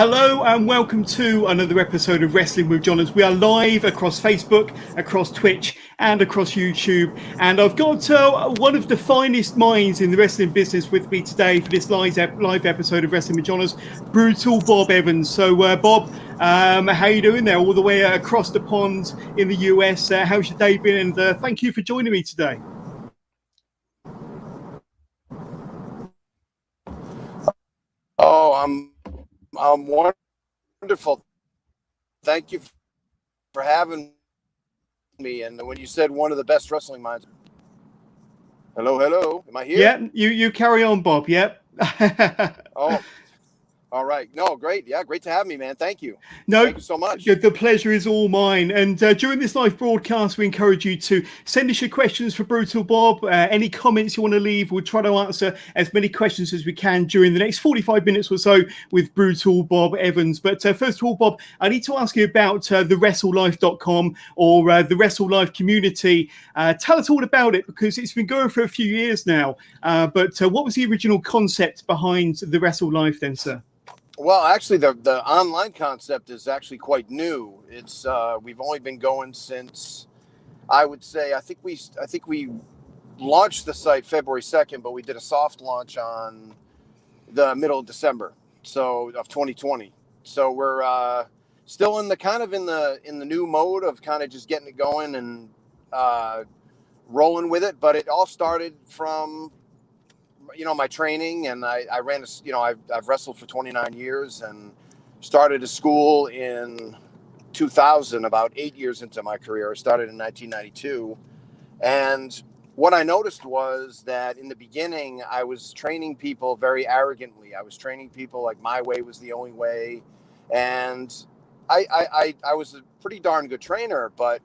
Hello and welcome to another episode of Wrestling with Johners. We are live across Facebook, across Twitch and across YouTube. And I've got one of the finest minds in the wrestling business with me today for this live episode of Wrestling with Johners, Brutal Bob Evans. So Bob, how you doing there all the way across the pond in the US? How's your day been? And thank you for joining me today. Oh, I'm wonderful. Thank you for having me. And when you said one of the best wrestling minds, hello, am I here? Yeah, you carry on, Bob. Yep. Oh, all right. No, great. Yeah, great to have me, man. Thank you. No, thank you so much. The pleasure is all mine. And during this live broadcast, we encourage you to send us your questions for Brutal Bob. Any comments you want to leave, we'll try to answer as many questions as we can during the next 45 minutes or so with Brutal Bob Evans. But first of all, Bob, I need to ask you about the WrestleLife.com or the Wrestle Life community. Tell us all about it, because it's been going for a few years now. But what was the original concept behind the Wrestle Life then, sir? Well, actually, the online concept is actually quite new. It's we've only been going since, I would say, I think we launched the site February 2nd, but we did a soft launch on the middle of December, of 2020. So we're still in the new mode of kind of just getting it going and rolling with it. But it all started from my training, and I ran I've wrestled for 29 years and started a school in 2000, about 8 years into my career. I started in 1992. And what I noticed was that in the beginning, I was training people very arrogantly. I was training people like my way was the only way. And I was a pretty darn good trainer, but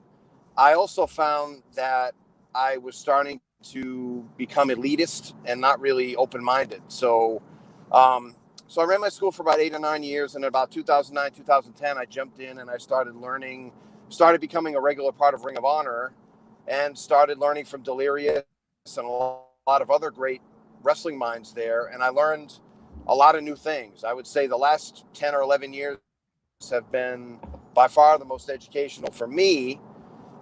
I also found that I was starting to become elitist and not really open-minded. So I ran my school for about 8 or 9 years, and in about 2009, 2010, I jumped in and I started becoming a regular part of Ring of Honor, and started learning from Delirious and a lot of other great wrestling minds there. And I learned a lot of new things. I would say the last 10 or 11 years have been by far the most educational for me.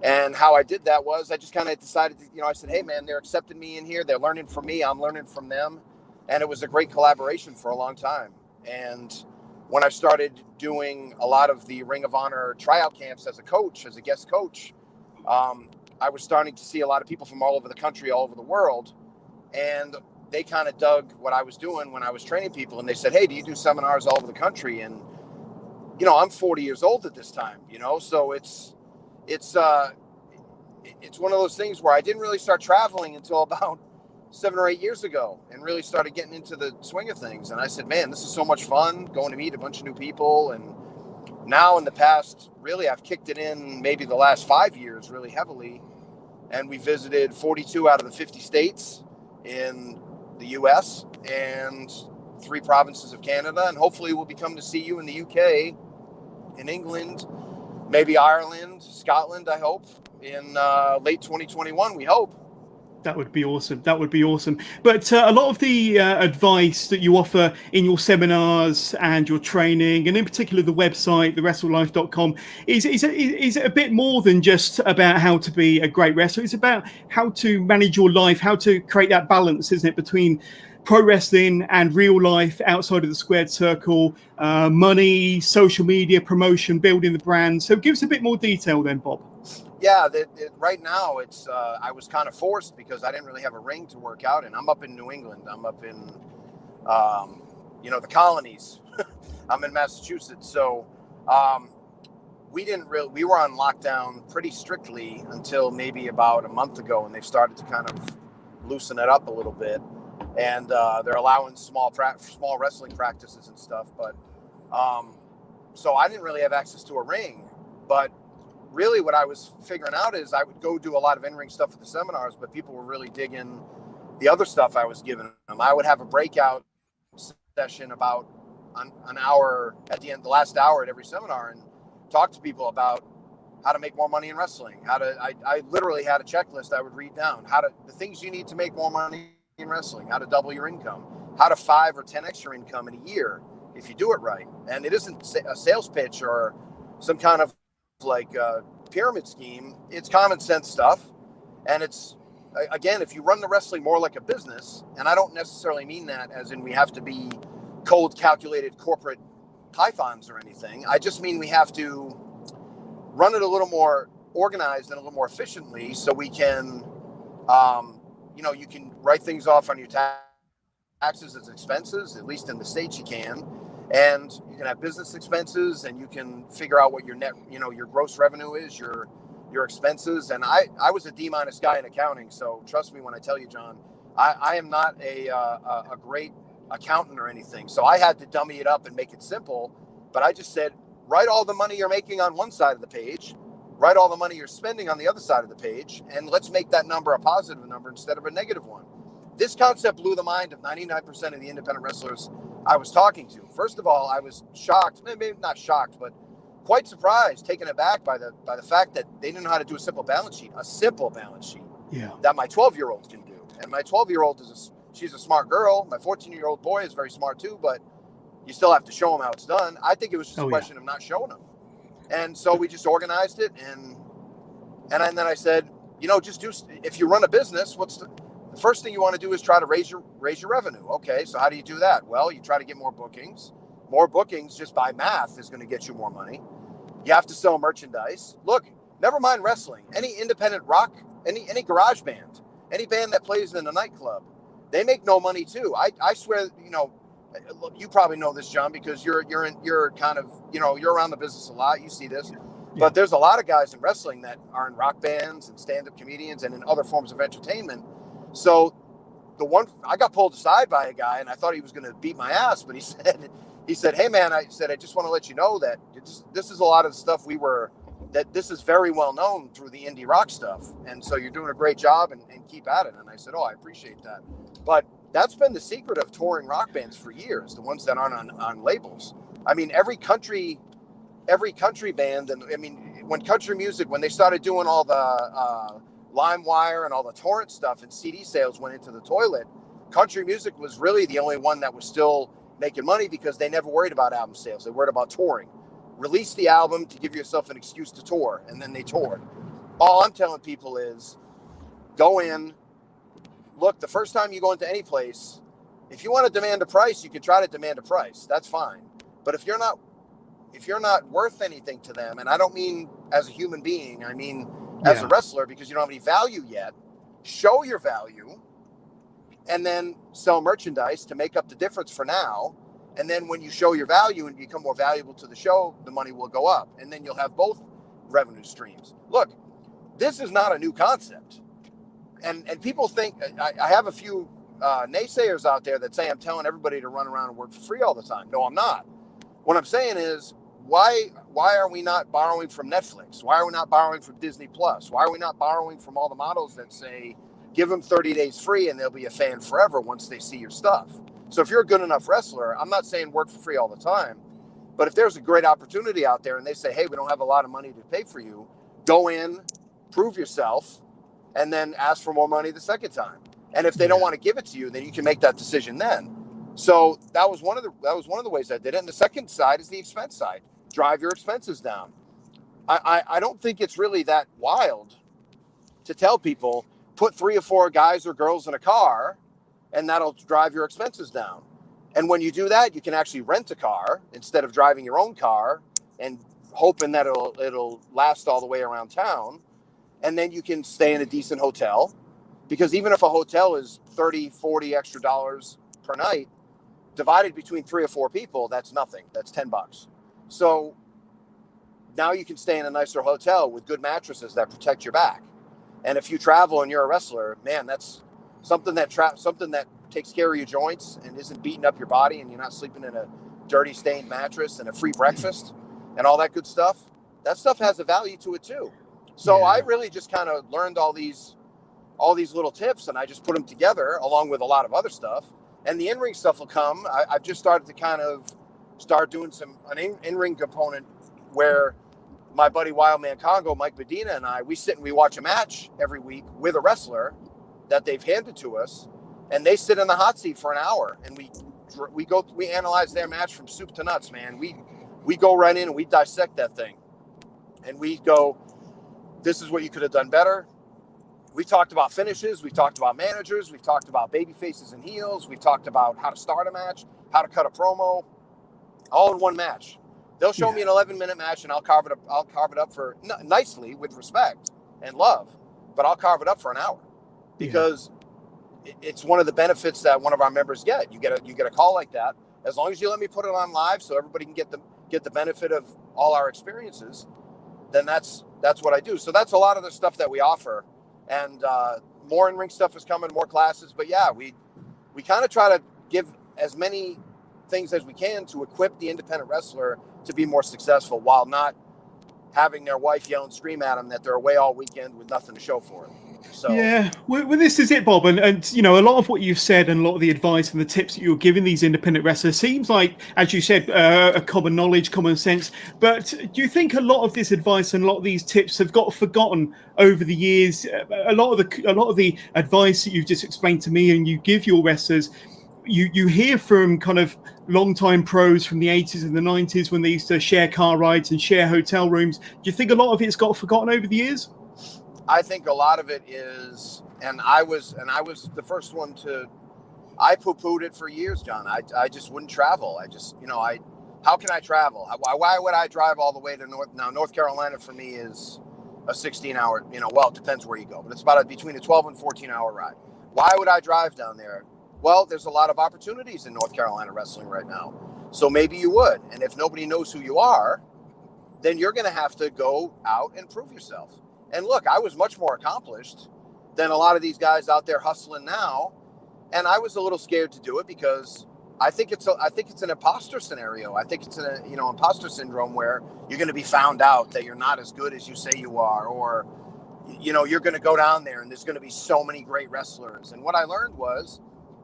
And how I did that was I just kind of decided to, I said, hey, man, they're accepting me in here. They're learning from me. I'm learning from them. And it was a great collaboration for a long time. And when I started doing a lot of the Ring of Honor tryout camps as a guest coach, I was starting to see a lot of people from all over the country, all over the world. And they kind of dug what I was doing when I was training people. And they said, hey, do you do seminars all over the country? And, I'm 40 years old at this time, so it's one of those things where I didn't really start traveling until about 7 or 8 years ago, and really started getting into the swing of things. And I said, man, this is so much fun going to meet a bunch of new people. And now in the past, really, I've kicked it in maybe the last 5 years really heavily. And we visited 42 out of the 50 states in the US and 3 provinces of Canada. And hopefully we'll be coming to see you in the UK, in England, maybe Ireland, Scotland, I hope, in late 2021, we hope. That would be awesome. But a lot of the advice that you offer in your seminars and your training, and in particular the website, the WrestleLife.com, is a bit more than just about how to be a great wrestler. It's about how to manage your life, how to create that balance, isn't it, between pro wrestling and real life outside of the squared circle, money, social media, promotion, building the brand. So give us a bit more detail then, Bob. Yeah, right now it's I was kind of forced because I didn't really have a ring to work out in. I'm up in New England. I'm up in, the colonies. I'm in Massachusetts. So we were on lockdown pretty strictly until maybe about a month ago, and they've started to kind of loosen it up a little bit. And they're allowing small wrestling practices and stuff. But so I didn't really have access to a ring. But really what I was figuring out is I would go do a lot of in-ring stuff at the seminars, but people were really digging the other stuff I was giving them. I would have a breakout session about an hour at the end, the last hour at every seminar, and talk to people about how to make more money in wrestling. I literally had a checklist I would read down. The things you need to make more money in wrestling, how to double your income, how to 5 or 10x your income in a year, if you do it right. And it isn't a sales pitch or some kind of like pyramid scheme. It's common sense stuff. And it's, again, if you run the wrestling more like a business, and I don't necessarily mean that as in we have to be cold calculated corporate pythons or anything. I just mean we have to run it a little more organized and a little more efficiently, so we can, you can write things off on your taxes as expenses, at least in the States you can, and you can have business expenses, and you can figure out what your net, your gross revenue is, your expenses. And I was a D- guy in accounting, so trust me when I tell you, John, I am not a great accountant or anything, so I had to dummy it up and make it simple. But I just said, write all the money you're making on one side of the page, write all the money you're spending on the other side of the page, and let's make that number a positive number instead of a negative one. This concept blew the mind of 99% of the independent wrestlers I was talking to. First of all, I was shocked, maybe not shocked, but quite surprised, taken aback by the fact that they didn't know how to do a simple balance sheet that my 12-year-old can do. And my 12-year-old she's a smart girl. My 14-year-old boy is very smart too, but you still have to show them how it's done. I think it was just a question of not showing them. And so we just organized it. And then I said, just do, if you run a business, the first thing you want to do is try to raise your revenue. Okay. So how do you do that? Well, you try to get more bookings. More bookings just by math is going to get you more money. You have to sell merchandise. Look, never mind wrestling, any independent rock, any garage band, any band that plays in a nightclub, they make no money too. I swear, you probably know this, John, because you're kind of, you're around the business a lot. You see this, but there's a lot of guys in wrestling that are in rock bands and stand-up comedians and in other forms of entertainment. So I got pulled aside by a guy, and I thought he was going to beat my ass, but he said, hey man, I just want to let you know that this is a lot of the stuff that this is very well known through the indie rock stuff. And so you're doing a great job and keep at it. And I said, oh, I appreciate that. But that's been the secret of touring rock bands for years, the ones that aren't on labels. I mean, every country band, and I mean, when country music, when they started doing all the LimeWire and all the torrent stuff and CD sales went into the toilet, country music was really the only one that was still making money because they never worried about album sales. They worried about touring. Release the album to give yourself an excuse to tour, and then they toured. All I'm telling people is go in. Look, the first time you go into any place, if you want to demand a price, you can try to demand a price. That's fine. But if you're not worth anything to them, and I don't mean as a human being, I mean as a wrestler, because you don't have any value yet, show your value and then sell merchandise to make up the difference for now. And then when you show your value and become more valuable to the show, the money will go up. And then you'll have both revenue streams. Look, this is not a new concept. And people think, I have a few naysayers out there that say I'm telling everybody to run around and work for free all the time. No, I'm not. What I'm saying is, why are we not borrowing from Netflix? Why are we not borrowing from Disney Plus? Why are we not borrowing from all the models that say, give them 30 days free and they'll be a fan forever once they see your stuff? So if you're a good enough wrestler, I'm not saying work for free all the time, but if there's a great opportunity out there and they say, hey, we don't have a lot of money to pay for you, go in, prove yourself, and then ask for more money the second time. And if they don't want to give it to you, then you can make that decision then. So that was one of the ways I did it. And the second side is the expense side. Drive your expenses down. I don't think it's really that wild to tell people, put 3 or 4 guys or girls in a car and that'll drive your expenses down. And when you do that, you can actually rent a car instead of driving your own car and hoping that it'll last all the way around town. And then you can stay in a decent hotel, because even if a hotel is $30, $40 extra dollars per night, divided between 3 or 4 people, that's nothing. That's $10. So now you can stay in a nicer hotel with good mattresses that protect your back. And if you travel and you're a wrestler, man, that's something that takes care of your joints and isn't beating up your body, and you're not sleeping in a dirty stained mattress, and a free breakfast and all that good stuff. That stuff has a value to it too. So I really just kind of learned all these little tips, and I just put them together along with a lot of other stuff. And the in-ring stuff will come. I've just started to kind of start doing an in-ring component where my buddy Wildman Congo, Mike Medina, and we sit and we watch a match every week with a wrestler that they've handed to us, and they sit in the hot seat for an hour, and we we analyze their match from soup to nuts, man. We go right in and we dissect that thing, and we go, this is what you could have done better. We talked about finishes. We've talked about managers. We've talked about baby faces and heels. We've talked about how to start a match, how to cut a promo, all in one match. They'll show me an 11-minute match, and I'll carve it up. I'll carve it up for nicely with respect and love, but I'll carve it up for an hour because it's one of the benefits that one of our members get. You get a call like that. As long as you let me put it on live, so everybody can get the benefit of all our experiences, then that's what I do. So that's a lot of the stuff that we offer. And more in-ring stuff is coming, more classes. But yeah, we kind of try to give as many things as we can to equip the independent wrestler to be more successful while not having their wife yell and scream at them that they're away all weekend with nothing to show for it. So yeah, well, this is it, Bob, and you know, a lot of what you've said and a lot of the advice and the tips that you're giving these independent wrestlers seems like, as you said, a common knowledge, common sense. But do you think a lot of this advice and a lot of these tips have got forgotten over the years? A lot of the advice that you've just explained to me and you give your wrestlers, you hear from kind of long-time pros from the 80s and the 90s when they used to share car rides and share hotel rooms. Do you think a lot of it's got forgotten over the years? I think a lot of it is, and I was the first one I poo-pooed it for years, John. I just wouldn't travel. How can I travel? Why would I drive all the way to North Carolina for me is a 16-hour, well, it depends where you go, but it's about between a 12 and 14-hour ride. Why would I drive down there? Well, there's a lot of opportunities in North Carolina wrestling right now. So maybe you would. And if nobody knows who you are, then you're going to have to go out and prove yourself. And look, I was much more accomplished than a lot of these guys out there hustling now. And I was a little scared to do it because I think it's an imposter scenario. I think it's an imposter syndrome where you're going to be found out that you're not as good as you say you are, or you're going to go down there and there's going to be so many great wrestlers. And what I learned was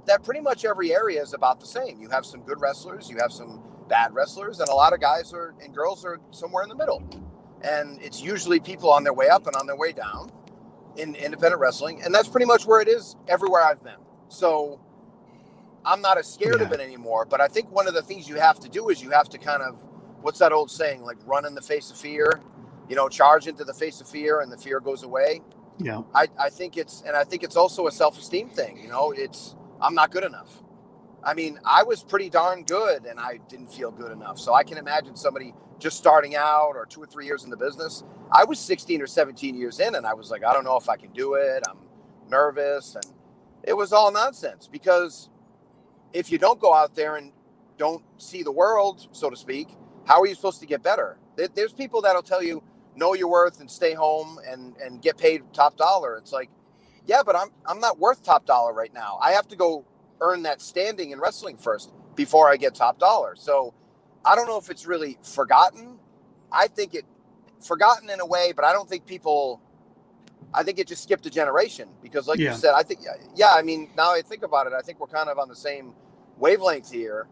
that pretty much every area is about the same. You have some good wrestlers, you have some bad wrestlers, and a lot of guys and girls are somewhere in the middle. And it's usually people on their way up and on their way down in independent wrestling. And that's pretty much where it is everywhere I've been. So I'm not as scared of it anymore. But I think one of the things you have to do is you have to kind of, what's that old saying, like run in the face of fear, charge into the face of fear and the fear goes away. Yeah. I think it's also a self-esteem thing. I'm not good enough. I mean, I was pretty darn good and I didn't feel good enough. So I can imagine somebody just starting out or 2 or 3 years in the business. I was 16 or 17 years in and I was like, I don't know if I can do it. I'm nervous. And it was all nonsense because if you don't go out there and don't see the world, so to speak, how are you supposed to get better? There's people that'll tell you, know your worth and stay home and get paid top dollar. It's like, yeah, but I'm not worth top dollar right now. I have to go earn that standing in wrestling first before I get top dollar. So I don't know if it's really forgotten. I think it forgotten in a way, but I don't think I think it just skipped a generation because like you said, I think, I mean, now I think about it, I think we're kind of on the same wavelength here,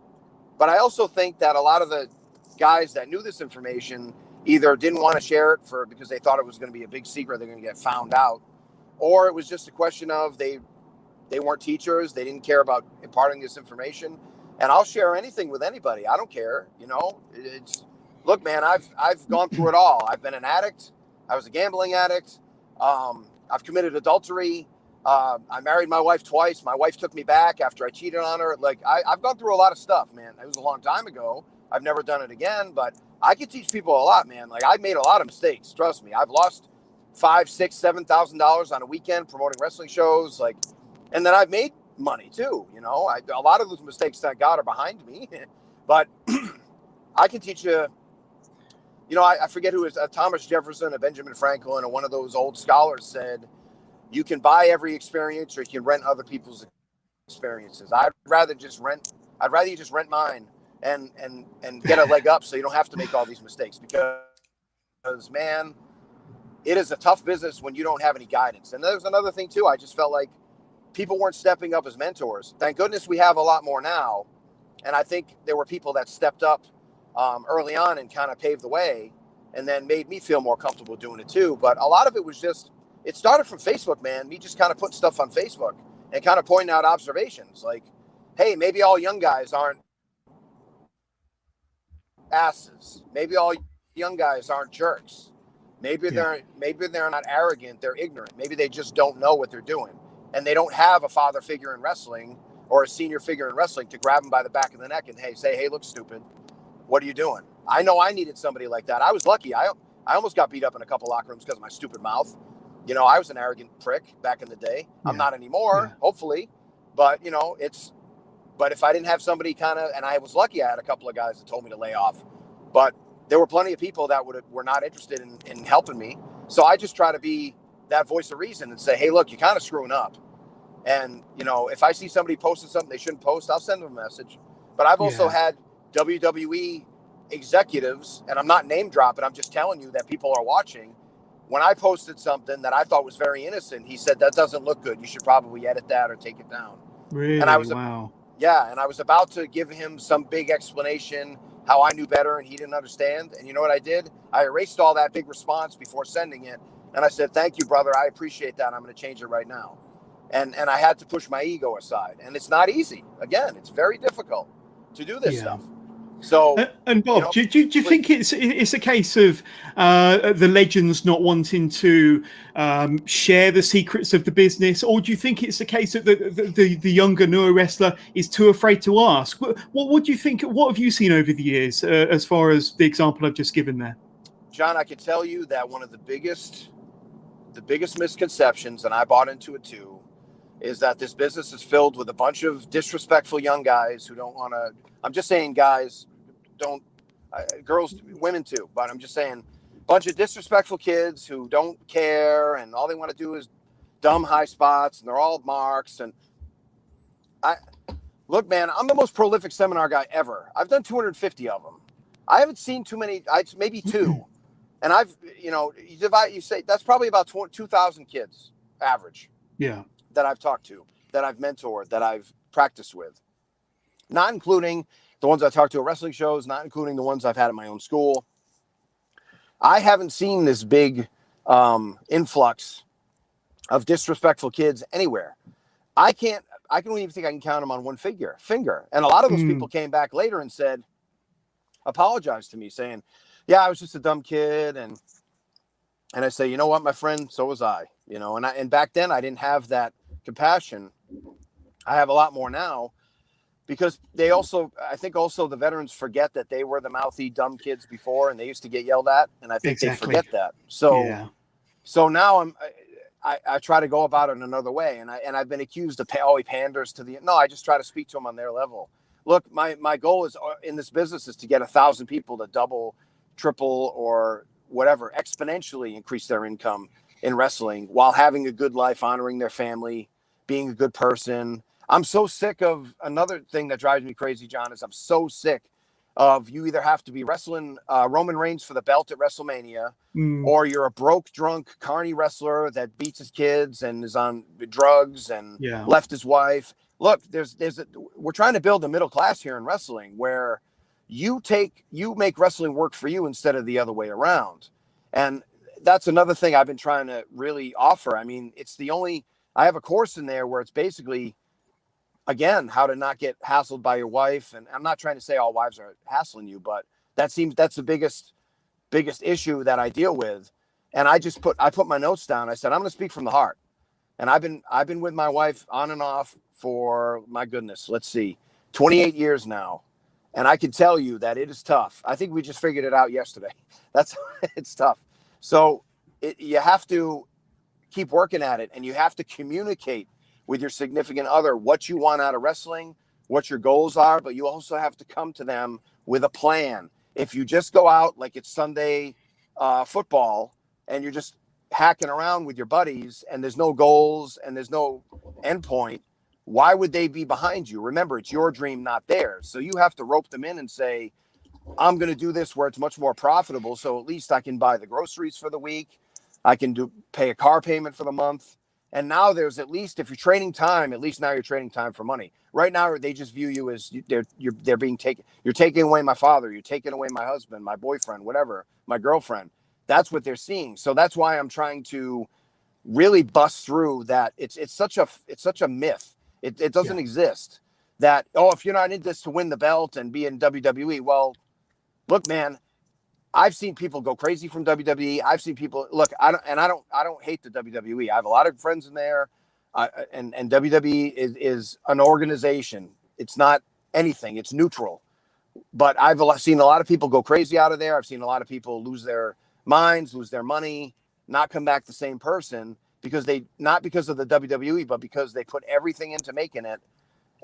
but I also think that a lot of the guys that knew this information either didn't want to share it because they thought it was going to be a big secret. They're going to get found out, or it was just a question of they weren't teachers. They didn't care about imparting this information. And I'll share anything with anybody. I don't care. Look, man, I've gone through it all. I've been an addict. I was a gambling addict. I've committed adultery. I married my wife twice. My wife took me back after I cheated on her. Like I've gone through a lot of stuff, man. It was a long time ago. I've never done it again, but I can teach people a lot, man. Like I've made a lot of mistakes. Trust me. I've lost $5,000, $6,000, $7,000 on a weekend promoting wrestling shows. And then I've made money too. A lot of those mistakes, thank God, are behind me, but I can teach you, I forget who is Thomas Jefferson or Benjamin Franklin or one of those old scholars said, you can buy every experience or you can rent other people's experiences. I'd rather you just rent mine and get a leg up so you don't have to make all these mistakes because man, it is a tough business when you don't have any guidance. And there's another thing too. I just felt like people weren't stepping up as mentors. Thank goodness we have a lot more now. And I think there were people that stepped up early on and kind of paved the way and then made me feel more comfortable doing it too. But a lot of it was it started from Facebook, man. Me just kind of putting stuff on Facebook and kind of pointing out observations like, hey, maybe all young guys aren't asses. Maybe all young guys aren't jerks. Maybe they're not arrogant. They're ignorant. Maybe they just don't know what they're doing, and they don't have a father figure in wrestling or a senior figure in wrestling to grab them by the back of the neck and say, hey, look, stupid, what are you doing? I know I needed somebody like that. I was lucky. I almost got beat up in a couple locker rooms because of my stupid mouth. You know, I was an arrogant prick back in the day. I'm not anymore, hopefully, but you know, but if I didn't have somebody and I was lucky, I had a couple of guys that told me to lay off, but there were plenty of people that were not interested in helping me. So I just try to be that voice of reason and say, hey, look, you're kind of screwing up. And, you know, if I see somebody posting something they shouldn't post, I'll send them a message. But I've also had WWE executives, and I'm not name dropping, I'm just telling you that people are watching. When I posted something that I thought was very innocent, he said, that doesn't look good. You should probably edit that or take it down. Really? And I was, wow. Yeah. And I was about to give him some big explanation how I knew better and he didn't understand. And you know what I did? I erased all that big response before sending it. And I said, thank you, brother. I appreciate that. I'm going to change it right now. And I had to push my ego aside. And it's not easy. Again, it's very difficult to do this stuff. So, and Bob, you know, do you think it's a case of the legends not wanting to share the secrets of the business, or do you think it's a case that the younger, newer wrestler is too afraid to ask? What do you think? What have you seen over the years as far as the example I've just given there? John, I can tell you that one of the biggest misconceptions, and I bought into it too, is that this business is filled with a bunch of disrespectful young guys who don't want to. I'm just saying, guys, girls, women too, but I'm just saying, a bunch of disrespectful kids who don't care and all they want to do is dumb high spots and they're all marks. And look, man, I'm the most prolific seminar guy ever. I've done 250 of them. I haven't seen too many, maybe two. And I've, you know, you say that's probably about 2,000 kids average. Yeah. That I've talked to, that I've mentored, that I've practiced with, not including the ones I talked to at wrestling shows, not including the ones I've had at my own school. I haven't seen this big influx of disrespectful kids anywhere. I don't even think I can count them on one finger. And a lot of those people came back later and apologized to me saying, yeah, I was just a dumb kid. And I say, you know what, my friend, so was I, you know, and back then I didn't have that compassion. I have a lot more now because I think the veterans forget that they were the mouthy dumb kids before and they used to get yelled at. And I think they forget that. So now I try to go about it another way. And I've been accused of he panders to no, I just try to speak to them on their level. Look, my goal is in this business is to get 1,000 people to double, triple, or whatever, exponentially increase their income in wrestling while having a good life, honoring their family, being a good person. I'm so sick of another thing that drives me crazy, John, is I'm so sick of you either have to be wrestling Roman Reigns for the belt at WrestleMania or you're a broke, drunk, carny wrestler that beats his kids and is on drugs and left his wife. Look, we're trying to build a middle class here in wrestling where you make wrestling work for you instead of the other way around. And that's another thing I've been trying to really offer. I mean, I have a course in there where it's basically, again, how to not get hassled by your wife. And I'm not trying to say all wives are hassling you, but that's the biggest issue that I deal with. And I put my notes down. I said, I'm going to speak from the heart. And I've been with my wife on and off for, my goodness, let's see, 28 years now. And I can tell you that it is tough. I think we just figured it out yesterday. It's tough. So you have to keep working at it, and you have to communicate with your significant other what you want out of wrestling, what your goals are, but you also have to come to them with a plan. If you just go out like it's Sunday football and you're just hacking around with your buddies and there's no goals and there's no end point, why would they be behind you? Remember, it's your dream, not theirs. So you have to rope them in and say, I'm going to do this where it's much more profitable. So at least I can buy the groceries for the week. I can pay a car payment for the month. And now there's at least, if you're trading time, at least now you're trading time for money. Right now, they just view you as they're being taken. You're taking away my father. You're taking away my husband, my boyfriend, whatever, my girlfriend. That's what they're seeing. So that's why I'm trying to really bust through that. It's such a myth. It doesn't exist. that, oh, if you're not in this to win the belt and be in WWE, well, look, man, I've seen people go crazy from WWE. I've seen people look. I don't hate the WWE. I have a lot of friends in there, and WWE is an organization. It's not anything. It's neutral. But I've seen a lot of people go crazy out of there. I've seen a lot of people lose their minds, lose their money, not come back the same person not because of the WWE, but because they put everything into making it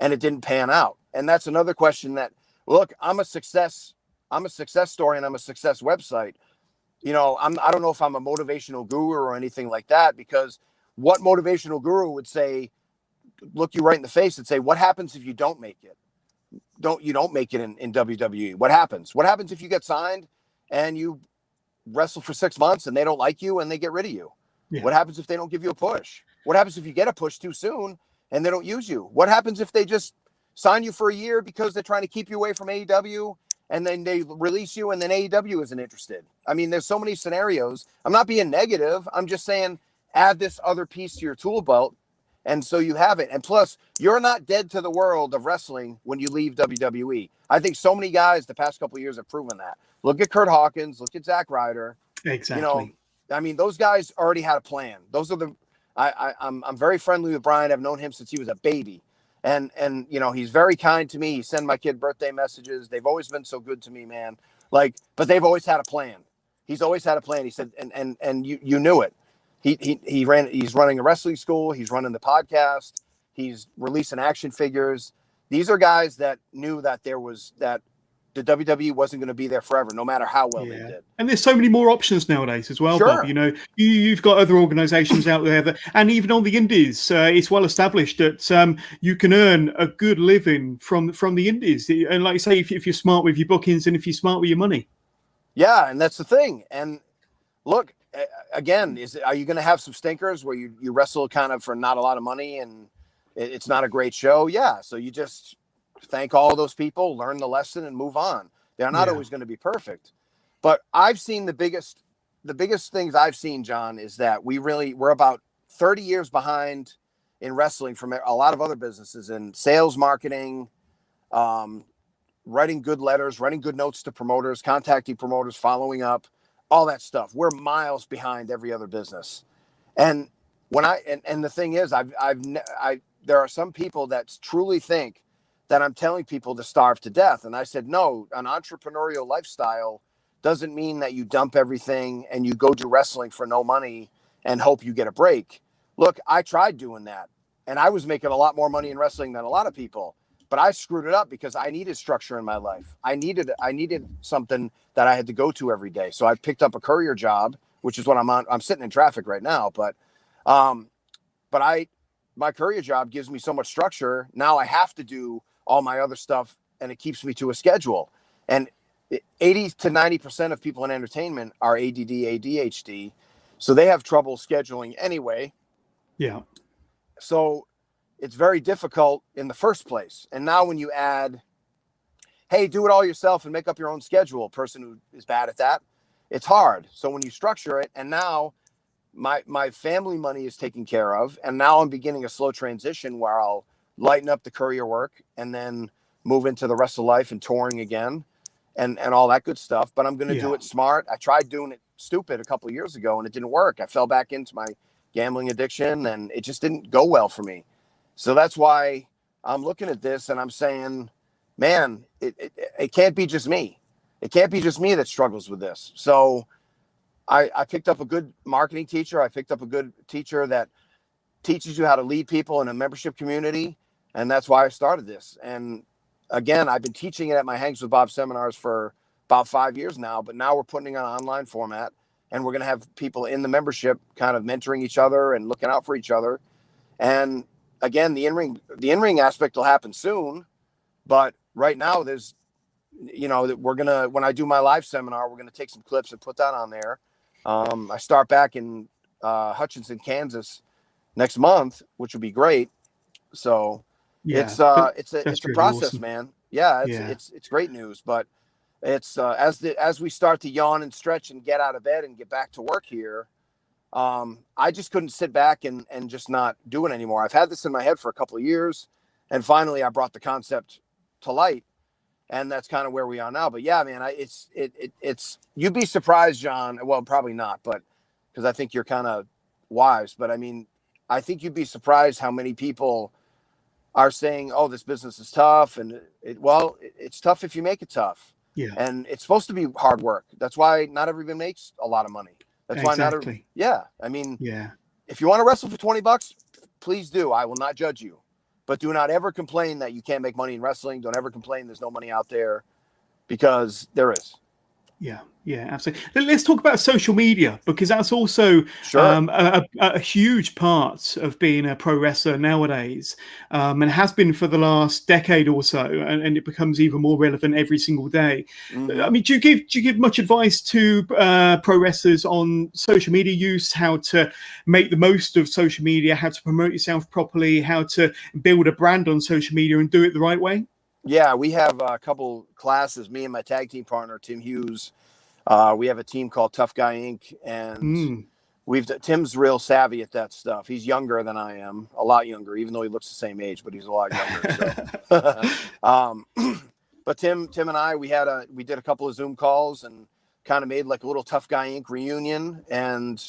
and it didn't pan out. And that's another question that, look, I'm a success story and I'm a success website. I don't know if I'm a motivational guru or anything like that, because what motivational guru would say, look you right in the face and say, what happens if you don't make it? You don't make it in WWE. What happens? What happens if you get signed and you wrestle for 6 months and they don't like you and they get rid of you? Yeah. What happens if they don't give you a push? What happens if you get a push too soon and they don't use you? What happens if they just sign you for a year because they're trying to keep you away from AEW and then they release you and then AEW isn't interested? I mean, there's so many scenarios. I'm not being negative. I'm just saying add this other piece to your tool belt. And so you have it. And plus, you're not dead to the world of wrestling when you leave WWE. I think so many guys the past couple of years have proven that. Look at Kurt Hawkins. Look at Zack Ryder. Exactly. I mean, those guys already had a plan. Those are I'm very friendly with Brian. I've known him since he was a baby. And he's very kind to me. He sends my kid birthday messages. They've always been so good to me, man. But they've always had a plan. He's always had a plan. He said, and you knew it. He's running a wrestling school. He's running the podcast. He's releasing action figures. These are guys that knew that the WWE wasn't going to be there forever, no matter how well they did. And there's so many more options nowadays as well, sure. Bob. You've got other organizations out there and even on the indies, it's well established that you can earn a good living from the indies. And like you say, if you're smart with your bookings and if you're smart with your money. Yeah, and that's the thing. And look, again, are you going to have some stinkers where you wrestle kind of for not a lot of money and it's not a great show? Yeah. So you just thank all those people, learn the lesson and move on. They're not always going to be perfect, but I've seen the biggest things I've seen, John, is that we're about 30 years behind in wrestling from a lot of other businesses in sales, marketing, writing good letters, writing good notes to promoters, contacting promoters, following up, all that stuff. We're miles behind every other business. And the thing is, there are some people that truly think that I'm telling people to starve to death. And I said, no, an entrepreneurial lifestyle doesn't mean that you dump everything and you go do wrestling for no money and hope you get a break. Look, I tried doing that and I was making a lot more money in wrestling than a lot of people, but I screwed it up because I needed structure in my life. I needed something that I had to go to every day. So I picked up a courier job, which is what I'm on. I'm sitting in traffic right now, but my courier job gives me so much structure. Now I have to do all my other stuff and it keeps me to a schedule. And 80 to 90% of people in entertainment are ADD, ADHD. So they have trouble scheduling anyway. Yeah. So it's very difficult in the first place. And now when you add, hey, do it all yourself and make up your own schedule, person who is bad at that, it's hard. So when you structure it, and now my family money is taken care of, and now I'm beginning a slow transition where I'll lighten up the courier work and then move into the Wrestle Life and touring again and all that good stuff. But I'm going to do it smart. I tried doing it stupid a couple of years ago and it didn't work. I fell back into my gambling addiction and it just didn't go well for me. So that's why I'm looking at this and I'm saying, man, it can't be just me. It can't be just me that struggles with this. So I picked up a good marketing teacher. I picked up a good teacher that teaches you how to lead people in a membership community. And that's why I started this. And again, I've been teaching it at my Hangs with Bob seminars for about 5 years now, but now we're putting it on an online format and we're going to have people in the membership kind of mentoring each other and looking out for each other. And again, the in-ring aspect will happen soon, but right now there's, when I do my live seminar, we're going to take some clips and put that on there. I start back in Hutchinson, Kansas next month, which would be great. So it's a process, awesome, man. Yeah, it's great news, but it's as we start to yawn and stretch and get out of bed and get back to work here, I just couldn't sit back and just not do it anymore. I've had this in my head for a couple of years. And finally, I brought the concept to light, and that's kind of where we are now. But yeah, man, it's you'd be surprised, John. Well, probably not, but because I think you're kind of wise. But I mean, I think you'd be surprised how many people are saying, "Oh, this business is tough," and it's tough if you make it tough. Yeah. And it's supposed to be hard work. That's why not everybody makes a lot of money. That's why I mean, yeah. If you want to wrestle for $20, please do. I will not judge you. But do not ever complain that you can't make money in wrestling. Don't ever complain there's no money out there, because there is. Yeah, absolutely. Let's talk about social media, because that's also a huge part of being a pro wrestler nowadays, and has been for the last decade or so, and it becomes even more relevant every single day. Mm-hmm. I mean, do you give much advice to pro wrestlers on social media use, how to make the most of social media, how to promote yourself properly, how to build a brand on social media and do it the right way? Yeah, we have a couple classes, me and my tag team partner, Tim Hughes. We have a team called Tough Guy Inc. And Tim's real savvy at that stuff. He's younger than I am, a lot younger, even though he looks the same age, but he's a lot younger. But Tim and I, we did a couple of Zoom calls and kind of made like a little Tough Guy Inc. reunion, and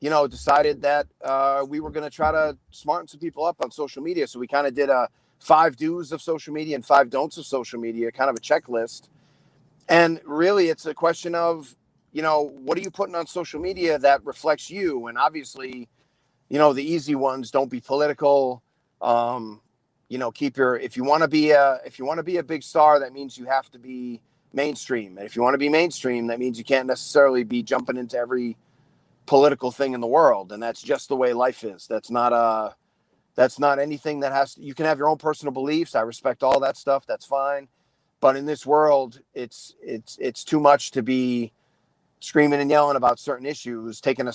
decided that we were going to try to smarten some people up on social media. So we kind of did a 5 do's of social media and 5 don'ts of social media, kind of a checklist. And really, it's a question of, what are you putting on social media that reflects you? And obviously, the easy ones, don't be political. If you want to be a big star, that means you have to be mainstream. And if you want to be mainstream, that means you can't necessarily be jumping into every political thing in the world. And that's just the way life is. That's not anything that you can have your own personal beliefs. I respect all that stuff. That's fine. But in this world, it's too much to be screaming and yelling about certain issues, taking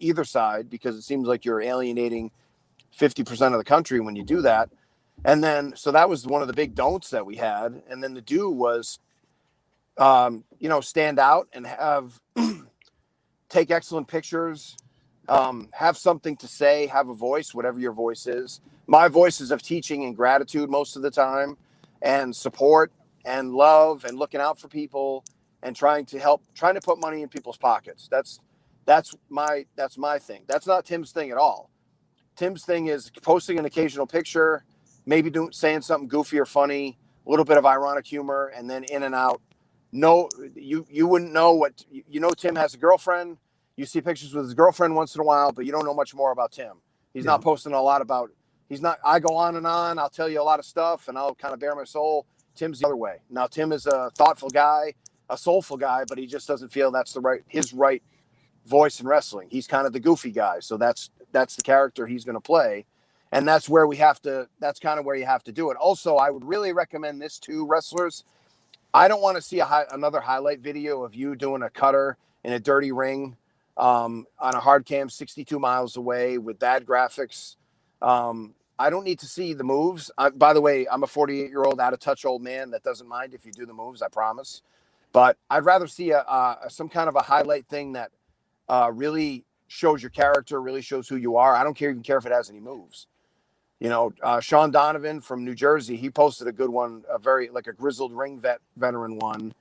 either side, because it seems like you're alienating 50% of the country when you do that. And then, so that was one of the big don'ts that we had. And then the do was, stand out and take excellent pictures, have something to say, have a voice, whatever your voice is. My voice is of teaching and gratitude most of the time, and support and love and looking out for people and trying to put money in people's pockets. That's my thing. That's not Tim's thing at all. Tim's thing is posting an occasional picture, maybe saying something goofy or funny, a little bit of ironic humor, and then in and out. No, you wouldn't know what, Tim has a girlfriend. You see pictures with his girlfriend once in a while, but you don't know much more about Tim. He's not posting a lot about, I go on and on. I'll tell you a lot of stuff and I'll kind of bare my soul. Tim's the other way. Now, Tim is a thoughtful guy, a soulful guy, but he just doesn't feel that's his right voice in wrestling. He's kind of the goofy guy. So that's the character he's going to play. And that's kind of where you have to do it. Also, I would really recommend this to wrestlers. I don't want to see another highlight video of you doing a cutter in a dirty ring on a hard cam 62 miles away with bad graphics. I don't need to see the moves. By the way, I'm a 48-year-old out of touch old man that doesn't mind if you do the moves, I promise. But I'd rather see some kind of a highlight thing that really shows your character, really shows who you are. I don't even care if it has any moves. Sean Donovan from New Jersey, he posted a good one, a grizzled ring veteran one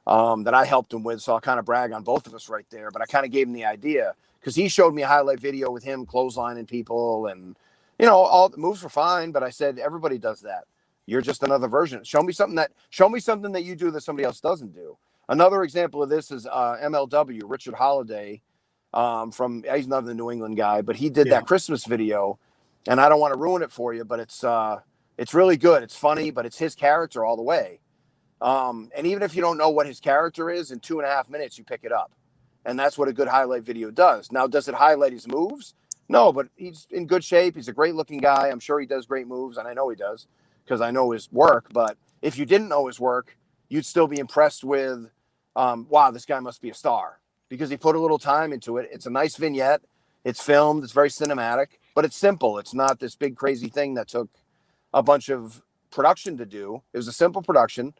that I helped him with. So I'll kind of brag on both of us right there. But I kind of gave him the idea because he showed me a highlight video with him clotheslining people, and all the moves were fine. But I said, everybody does that. You're just another version. Show me something that you do that somebody else doesn't do. Another example of this is MLW, Richard Holiday, he's another New England guy, but he did that Christmas video. And I don't want to ruin it for you, but it's really good. It's funny, but it's his character all the way. And even if you don't know what his character is, in 2.5 minutes, you pick it up. And that's what a good highlight video does. Now, does it highlight his moves? No, but he's in good shape. He's a great looking guy. I'm sure he does great moves, and I know he does because I know his work. But if you didn't know his work, you'd still be impressed with, wow, this guy must be a star because he put a little time into it. It's a nice vignette. It's filmed. It's very cinematic. But it's simple. It's not this big crazy thing that took a bunch of production to do. It was a simple production.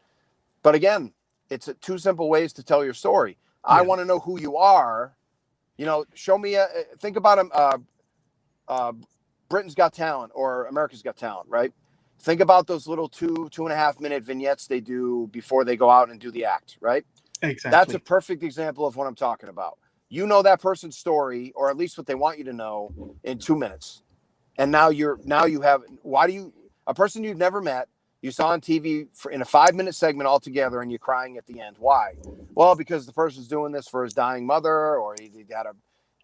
But again, it's 2 simple ways to tell your story. I want to know who you are. Show me think about Britain's Got Talent or America's Got Talent, right? Think about those little 2.5 minute vignettes they do before they go out and do the act, right? Exactly. That's a perfect example of what I'm talking about. You know that person's story, or at least what they want you to know, in 2 minutes. And now you have, a person you've never met, you saw on TV in a 5-minute segment altogether, and you're crying at the end. Why? Well, because the person's doing this for his dying mother, or he had an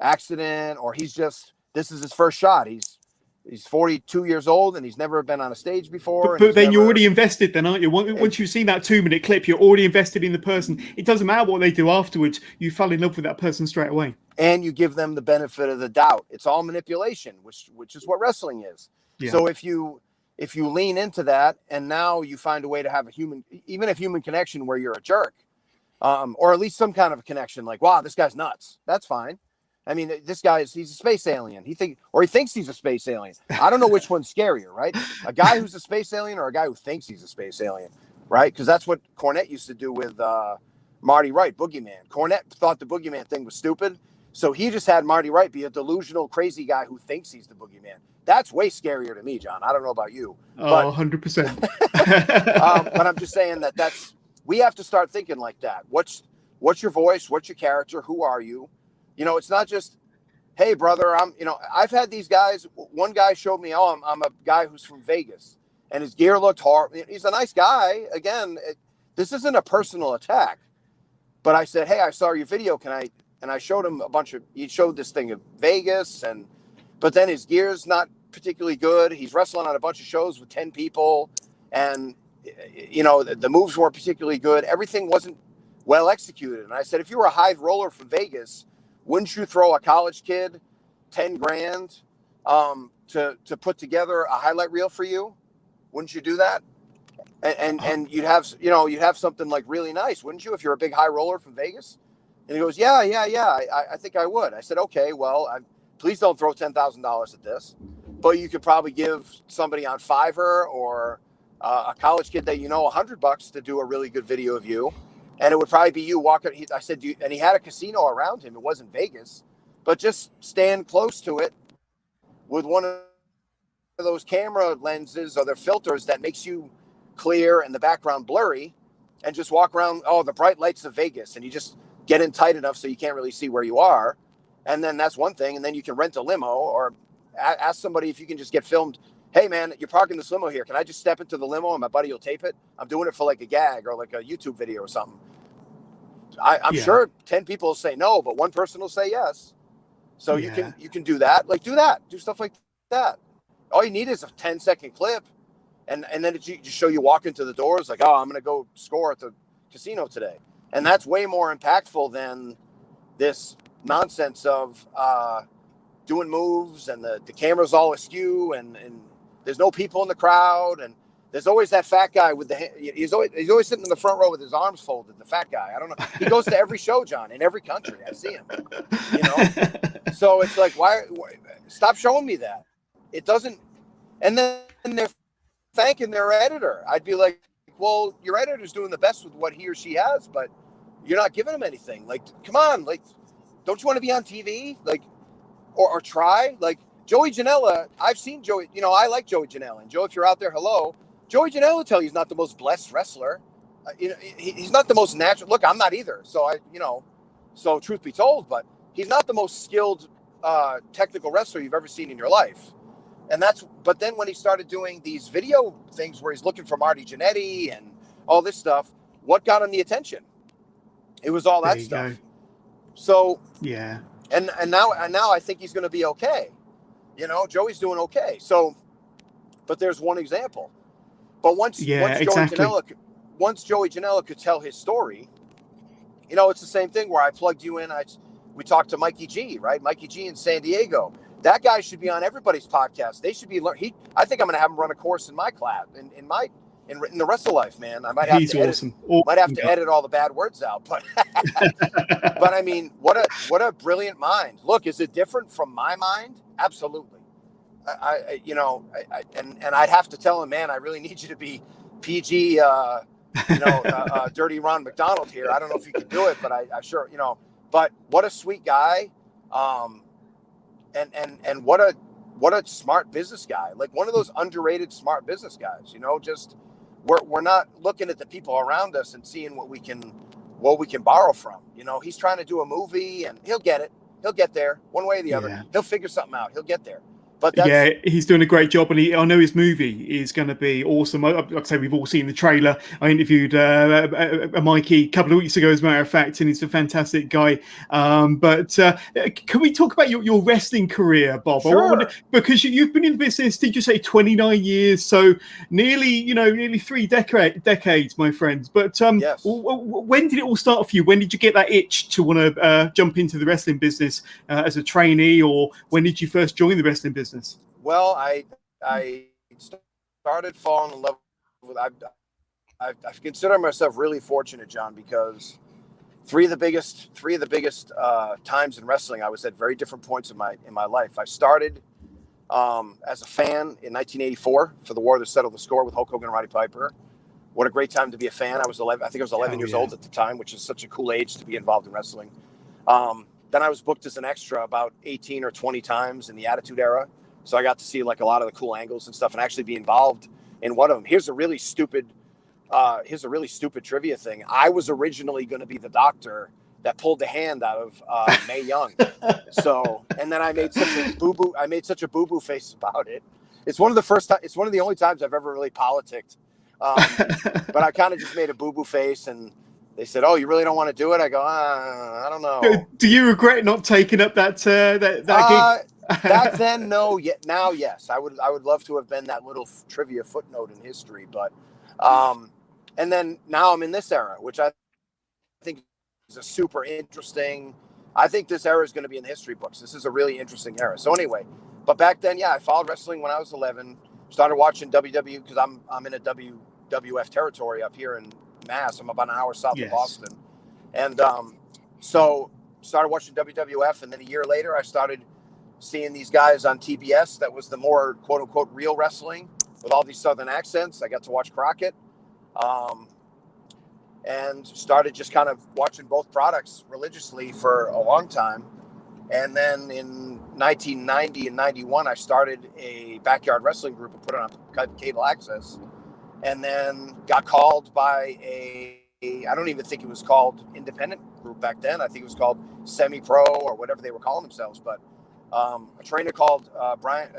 accident, or this is his first shot. He's 42 years old and he's never been on a stage before. But then you're already invested then, aren't you? Once you've seen that 2-minute clip, you're already invested in the person. It doesn't matter what they do afterwards. You fell in love with that person straight away. And you give them the benefit of the doubt. It's all manipulation, which is what wrestling is. Yeah. So if you lean into that, and now you find a way to have even a human connection where you're a jerk, or at least some kind of a connection, like, wow, this guy's nuts. That's fine. I mean, he's a space alien. He thinks he's a space alien. I don't know which one's scarier, right? A guy who's a space alien or a guy who thinks he's a space alien, right? Because that's what Cornette used to do with Marty Wright, Boogeyman. Cornette thought the Boogeyman thing was stupid, so he just had Marty Wright be a delusional, crazy guy who thinks he's the Boogeyman. That's way scarier to me, John. I don't know about you. But, 100%. But I'm just saying we have to start thinking like that. What's your voice? What's your character? Who are you? You know, it's not just, hey, brother, I've had these guys. One guy showed me, I'm a guy who's from Vegas, and his gear looked horrible. He's a nice guy. Again, this isn't a personal attack. But I said, hey, I saw your video. And I showed him he showed this thing of Vegas, but then his gear's not particularly good. He's wrestling on a bunch of shows with 10 people, and, the moves weren't particularly good. Everything wasn't well executed. And I said, if you were a high roller from Vegas, wouldn't you throw a college kid $10,000 to put together a highlight reel for you? Wouldn't you do that? And you'd have something like really nice, wouldn't you, if you're a big high roller from Vegas? And he goes, yeah. I think I would. I said, okay, well, please don't throw $10,000 at this, but you could probably give somebody on Fiverr or a college kid that $100 to do a really good video of you. And it would probably be you walking. I said, and he had a casino around him. It wasn't Vegas, but just stand close to it with one of those camera lenses or the filters that makes you clear and the background blurry, and just walk around. Oh, the bright lights of Vegas, and you just get in tight enough so you can't really see where you are. And then that's one thing. And then you can rent a limo or ask somebody if you can just get filmed. Hey man, you're parking this limo here. Can I just step into the limo and my buddy will tape it? I'm doing it for like a gag or like a YouTube video or something. I'm sure 10 people will say no, but one person will say yes. So you can do that. Like do stuff like that. All you need is a 10-second clip. And then it just show you walk into the doors like, oh, I'm going to go score at the casino today. And that's way more impactful than this nonsense of doing moves and the camera's all askew and there's no people in the crowd, and there's always that fat guy with he's always sitting in the front row with his arms folded. The fat guy, I don't know. He goes to every show, John, in every country. I see him. So it's like, why? Stop showing me that. It doesn't. And then they're thanking their editor. I'd be like, well, your editor's doing the best with what he or she has, but you're not giving him anything. Like, come on, like, don't you want to be on TV? Like, or try? Like, Joey Janela, I've seen Joey, I like Joey Janela. And Joe, if you're out there, hello. Joey Janela will tell you he's not the most blessed wrestler. He's not the most natural. Look, I'm not either. So so truth be told, but he's not the most skilled technical wrestler you've ever seen in your life. But then when he started doing these video things where he's looking for Marty Jannetty and all this stuff, what got him the attention? It was all that stuff. Go. So yeah. And now I think he's going to be okay. Joey's doing okay. So, but there's one example. But once Joey Janela could tell his story, it's the same thing where I plugged you in. We talked to Mikey G, right? Mikey G in San Diego. That guy should be on everybody's podcast. They should be I think I'm going to have him run a course in my class in the Wrestle Life, man. I might have to edit all the bad words out, but but I mean, what a brilliant mind. Look, is it different from my mind? Absolutely. And I'd have to tell him, man, I really need you to be PG, Dirty Ron McDonald here. I don't know if you can do it, but I sure, but what a sweet guy. And what what a smart business guy, like one of those underrated smart business guys, just we're not looking at the people around us and seeing what we can borrow from. He's trying to do a movie and he'll get it. He'll get there one way or the other. He'll figure something out. He'll get there. But he's doing a great job, and I know his movie is going to be awesome. Like I say, we've all seen the trailer. I interviewed Mikey a couple of weeks ago, as a matter of fact, and he's a fantastic guy. But can we talk about your wrestling career, Bob? Sure. Because you've been in business, did you say 29 years? So nearly 3 decades, my friends. But yes. When did it all start for you? When did you get that itch to want to jump into the wrestling business as a trainee, or when did you first join the wrestling business? Well, I started falling in love with. I consider myself really fortunate, John, because three of the biggest times in wrestling, I was at very different points in my life. I started as a fan in 1984 for the War That Settled the Score with Hulk Hogan and Roddy Piper. What a great time to be a fan! I was 11. I think I was 11 years old at the time, which is such a cool age to be involved in wrestling. Then I was booked as an extra about 18 or 20 times in the Attitude Era. So I got to see like a lot of the cool angles and stuff and actually be involved in one of them. Here's a really stupid trivia thing. I was originally going to be the doctor that pulled the hand out of Mae Young. So, and then I made such a boo-boo face about it. It's one of the only times I've ever really politicked. But I kind of just made a boo-boo face, and they said, "Oh, you really don't want to do it?" I go, "I don't know." Do you regret not taking up that gig? Back then, no. Yet now, yes. I would love to have been that little trivia footnote in history, but and then now I'm in this era, which I think is a super interesting. I think this era is going to be in the history books. This is a really interesting era. So anyway, but back then, yeah, I followed wrestling when I was 11. Started watching WWE because I'm in a WWF territory up here in Mass. I'm about an hour south of Boston, and so started watching WWF, and then a year later, I started seeing these guys on TBS. That was the more quote unquote real wrestling with all these Southern accents. I got to watch Crockett, and started just kind of watching both products religiously for a long time. And then in 1990 and 91, I started a backyard wrestling group and put it on cable access. And then got called by I don't even think it was called independent group back then. I think it was called semi-pro or whatever they were calling themselves. But a trainer called Brian,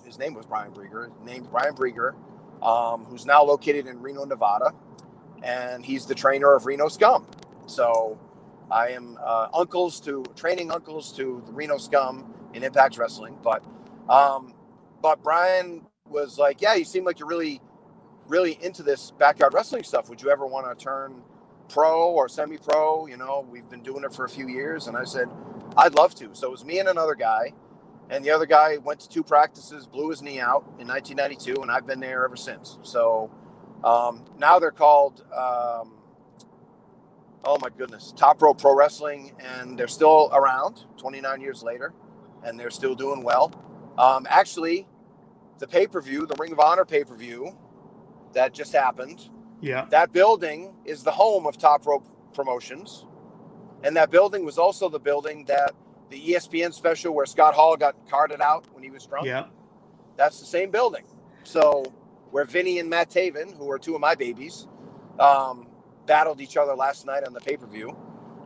his name was Brian Brieger, who's now located in Reno, Nevada. And he's the trainer of Reno Scum. So I am training uncles to the Reno Scum in Impact Wrestling. But Brian was like, "Yeah, you seem like you're really, really into this backyard wrestling stuff. Would you ever want to turn pro or semi-pro? We've been doing it for a few years." And I said, "I'd love to." So it was me and another guy. And the other guy went to 2 practices, blew his knee out in 1992, and I've been there ever since. So now they're called, oh my goodness, Top Rope Pro Wrestling, and they're still around 29 years later, and they're still doing well. Actually, the pay-per-view, the Ring of Honor pay-per-view that just happened, that building is the home of Top Rope Promotions, and that building was also the building that the ESPN special where Scott Hall got carted out when he was drunk. Yeah, that's the same building. So where Vinny and Matt Taven, who are 2 of my babies, battled each other last night on the pay-per-view.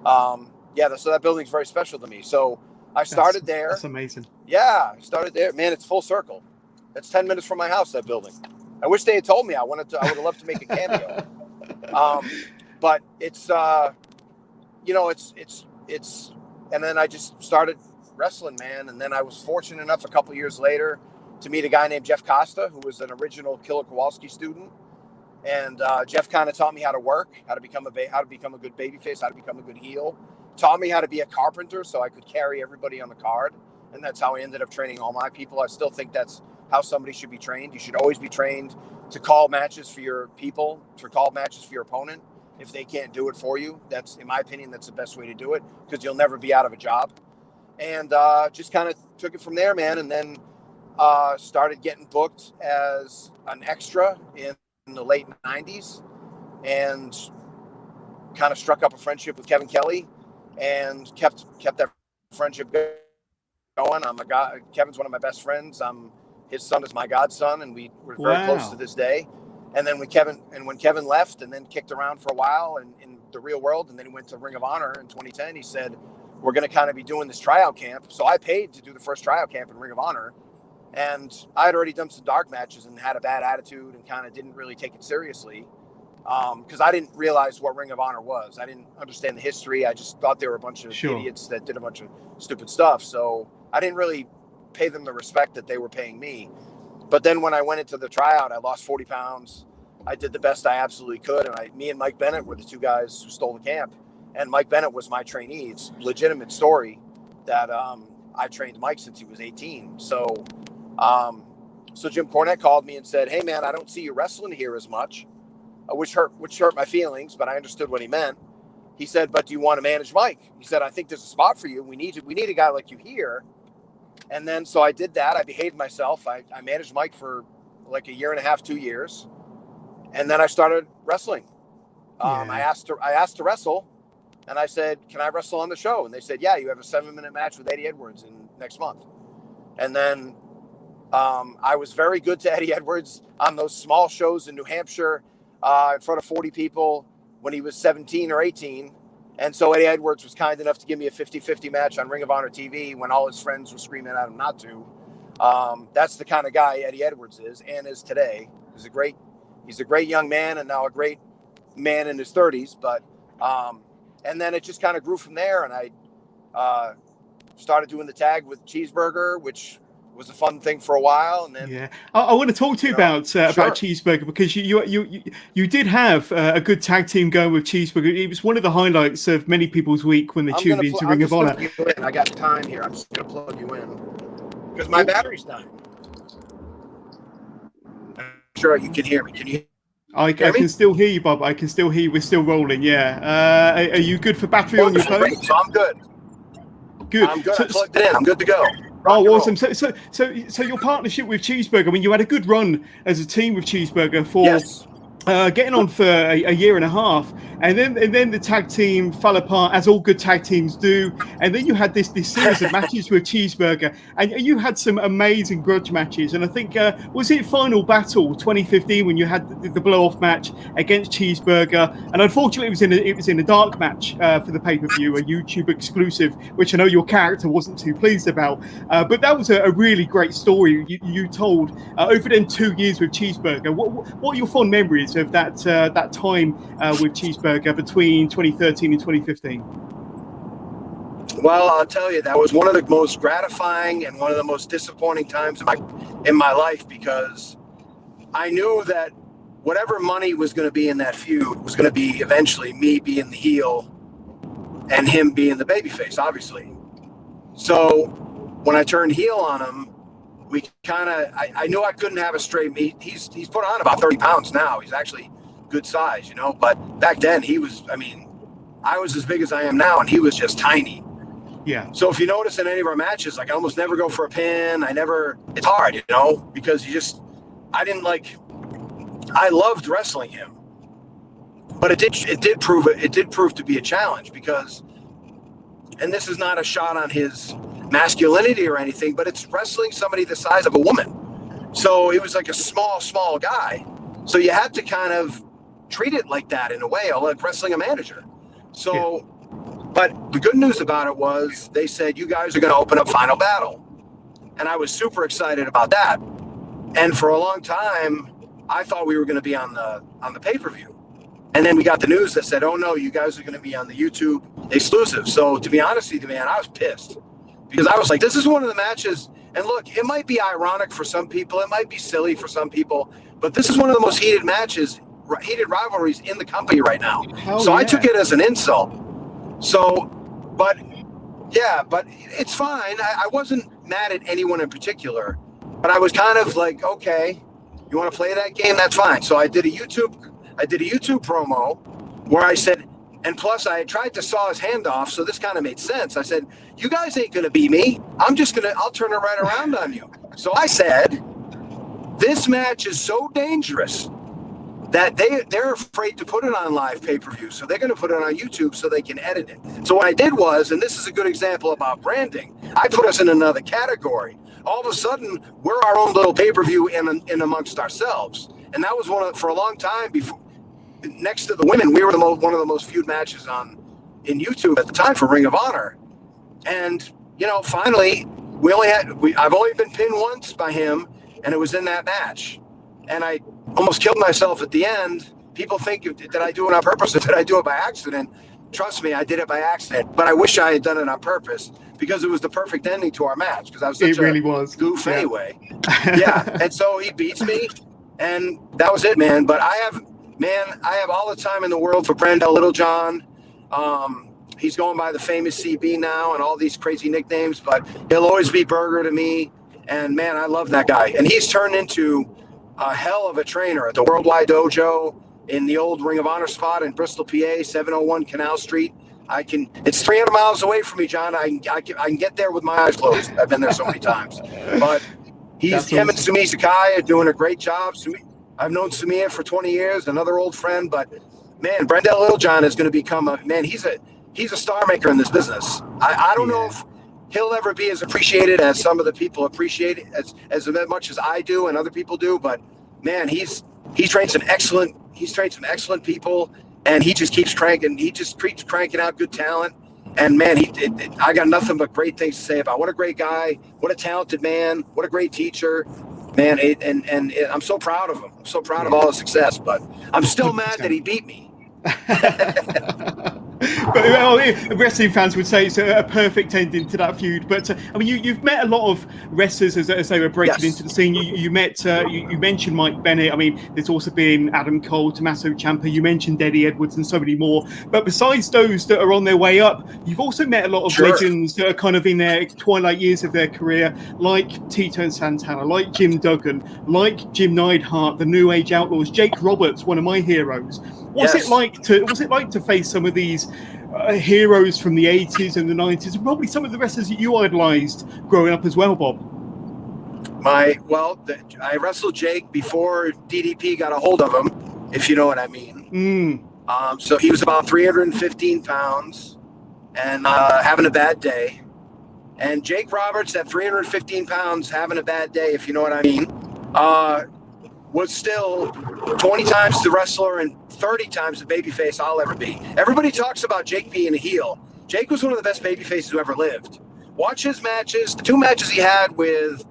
So that building's very special to me. So I started there. That's amazing. Yeah, I started there. Man, it's full circle. It's 10 minutes from my house, that building. I wish they had told me. I would have loved to make a cameo. But it's and then I just started wrestling, man. And then I was fortunate enough a couple years later to meet a guy named Jeff Costa, who was an original Killer Kowalski student. And Jeff kind of taught me how to work, how to become a good babyface, how to become a good heel. Taught me how to be a carpenter so I could carry everybody on the card. And that's how I ended up training all my people. I still think that's how somebody should be trained. You should always be trained to call matches for your people, to call matches for your opponent. If they can't do it for you, that's, in my opinion, that's the best way to do it, because you'll never be out of a job. And just kind of took it from there, man. And then started getting booked as an extra in the late 90s, and kind of struck up a friendship with Kevin Kelly, and kept that friendship going. Kevin's one of my best friends. His son is my godson, and we're very close to this day. And then when Kevin left and then kicked around for a while in the real world, and then he went to Ring of Honor in 2010, he said, we're going to kind of be doing this tryout camp. So I paid to do the first tryout camp in Ring of Honor. And I had already done some dark matches and had a bad attitude and kind of didn't really take it seriously because I didn't realize what Ring of Honor was. I didn't understand the history. I just thought they were a bunch of idiots that did a bunch of stupid stuff. So I didn't really pay them the respect that they were paying me. But then when I went into the tryout, I lost 40 pounds. I did the best I absolutely could. And me and Mike Bennett were the two guys who stole the camp. And Mike Bennett was my trainee. It's a legitimate story that I trained Mike since he was 18. So Jim Cornette called me and said, hey, man, I don't see you wrestling here as much, which hurt my feelings, but I understood what he meant. He said, but do you want to manage Mike? He said, I think there's a spot for you. We need a guy like you here. And then so I did that. I behaved myself. I managed Mike for like a year and a half, 2 years. And then I started wrestling. I asked to wrestle. And I said, can I wrestle on the show? And they said, yeah, you have a 7-minute match with Eddie Edwards next month. And then I was very good to Eddie Edwards on those small shows in New Hampshire in front of 40 people when he was 17 or 18. And so Eddie Edwards was kind enough to give me a 50-50 match on Ring of Honor TV when all his friends were screaming at him not to. That's the kind of guy Eddie Edwards is and is today. He's a great young man and now a great man in his 30s. But and then it just kind of grew from there. And I started doing the tag with Cheeseburger, which was a fun thing for a while. And then I want to talk to you about Cheeseburger, because you did have a good tag team going with Cheeseburger. It was one of the highlights of many people's week when they tuned into Ring of Honor. I got time here. I'm just going to plug you in because my battery's dying. I'm sure you can hear me. Can you? I can still hear you, Bob. I can still hear you. We're still rolling. Yeah. Are you good for battery on your phone? So I'm good. Good. I'm good. I plugged it in. I'm good to go. Awesome. So your partnership with Cheeseburger, I mean, you had a good run as a team with Cheeseburger for getting on for a year and a half. And then the tag team fell apart, as all good tag teams do. And then you had this series of matches with Cheeseburger. And you had some amazing grudge matches. And I think, was it Final Battle 2015 when you had the blow-off match against Cheeseburger? And unfortunately, it was in a dark match for the pay-per-view, a YouTube exclusive, which I know your character wasn't too pleased about. But that was a really great story you told over them 2 years with Cheeseburger. What are your fond memories of that time with Cheeseburger between 2013 and 2015? Well, I'll tell you, that was one of the most gratifying and one of the most disappointing times in my life, because I knew that whatever money was going to be in that feud was going to be eventually me being the heel and him being the babyface, obviously. So when I turned heel on him, we I knew I couldn't have a straight meet. He's put on about 30 pounds now. He's actually good size, but back then I was as big as I am now and he was just tiny. Yeah. So if you notice in any of our matches, I almost never go for a pin. It's hard, because I loved wrestling him, but it did prove to be a challenge because, and this is not a shot on his masculinity or anything, but it's wrestling somebody the size of a woman. So it was like a small guy. So you had to kind of treat it like that in a way, like wrestling a manager. So, but the good news about it was they said, you guys are going to open up Final Battle. And I was super excited about that. And for a long time, I thought we were going to be on the pay-per-view. And then we got the news that said, oh no, you guys are going to be on the YouTube exclusive. So to be honest with you, man, I was pissed because I was like, this is one of the matches. And look, it might be ironic for some people. It might be silly for some people, but this is one of the most heated rivalries in the company right now. I took it as an insult. So, but it's fine. I wasn't mad at anyone in particular, but I was kind of like, okay, you want to play that game? That's fine. So I did a YouTube promo where I said, and plus I tried to saw his hand off. So this kind of made sense. I said, you guys ain't going to beat me. I'll turn it right around on you. So I said, this match is so dangerous that they're afraid to put it on live pay-per-view. So they're going to put it on YouTube so they can edit it. So what I did was, and this is a good example about branding, I put us in another category. All of a sudden, we're our own little pay-per-view in amongst ourselves. And that was for a long time before. Next to the women, we were one of the most viewed matches in YouTube at the time for Ring of Honor. And finally, I've only been pinned once by him, and it was in that match. And I almost killed myself at the end. People think, did I do it on purpose or did I do it by accident? Trust me, I did it by accident. But I wish I had done it on purpose because it was the perfect ending to our match. Because I was such a goof anyway. Yeah. And so he beats me, and that was it, man. But I have all the time in the world for Brandel Littlejohn. He's going by the famous CB now and all these crazy nicknames, but he'll always be Burger to me. And man, I love that guy. And he's turned into a hell of a trainer at the Worldwide Dojo in the old Ring of Honor spot in Bristol, PA, 701 Canal Street. It's 300 miles away from me, John. I can get there with my eyes closed. I've been there so many times. But him and Sumi Sakai are doing a great job. I've known Sumia for 20 years, another old friend. But man, Brandel Littlejohn is going to become he's a star maker in this business. I don't know if he'll ever be as appreciated as some of the people appreciate it as much as I do and other people do. But man, he's trained some excellent people, and he just keeps cranking. He just keeps cranking out good talent. And man, I got nothing but great things to say about. What a great guy! What a talented man! What a great teacher! Man, I'm so proud of him. I'm so proud of all his success. But I'm still 100%. Mad that he beat me. But wrestling fans would say it's a perfect ending to that feud. But I mean, you've met a lot of wrestlers as they were breaking into the scene. You mentioned Mike Bennett. I mean, there's also been Adam Cole, Tommaso Ciampa. You mentioned Eddie Edwards and so many more. But besides those that are on their way up, you've also met a lot of legends that are kind of in their twilight years of their career, like Tito Santana, like Jim Duggan, like Jim Neidhart, the New Age Outlaws, Jake Roberts, one of my heroes. What's it like to face some of these heroes from the 80s and the 90s, and probably some of the wrestlers that you idolized growing up as well, Bob? I wrestled Jake before DDP got a hold of him, if you know what I mean. So he was about 315 pounds and having a bad day. And Jake Roberts at 315 pounds having a bad day, if you know what I mean, was still 20 times the wrestler and 30 times the babyface I'll ever be. Everybody talks about Jake being a heel. Jake was one of the best babyfaces who ever lived. Watch his matches, the two matches he had with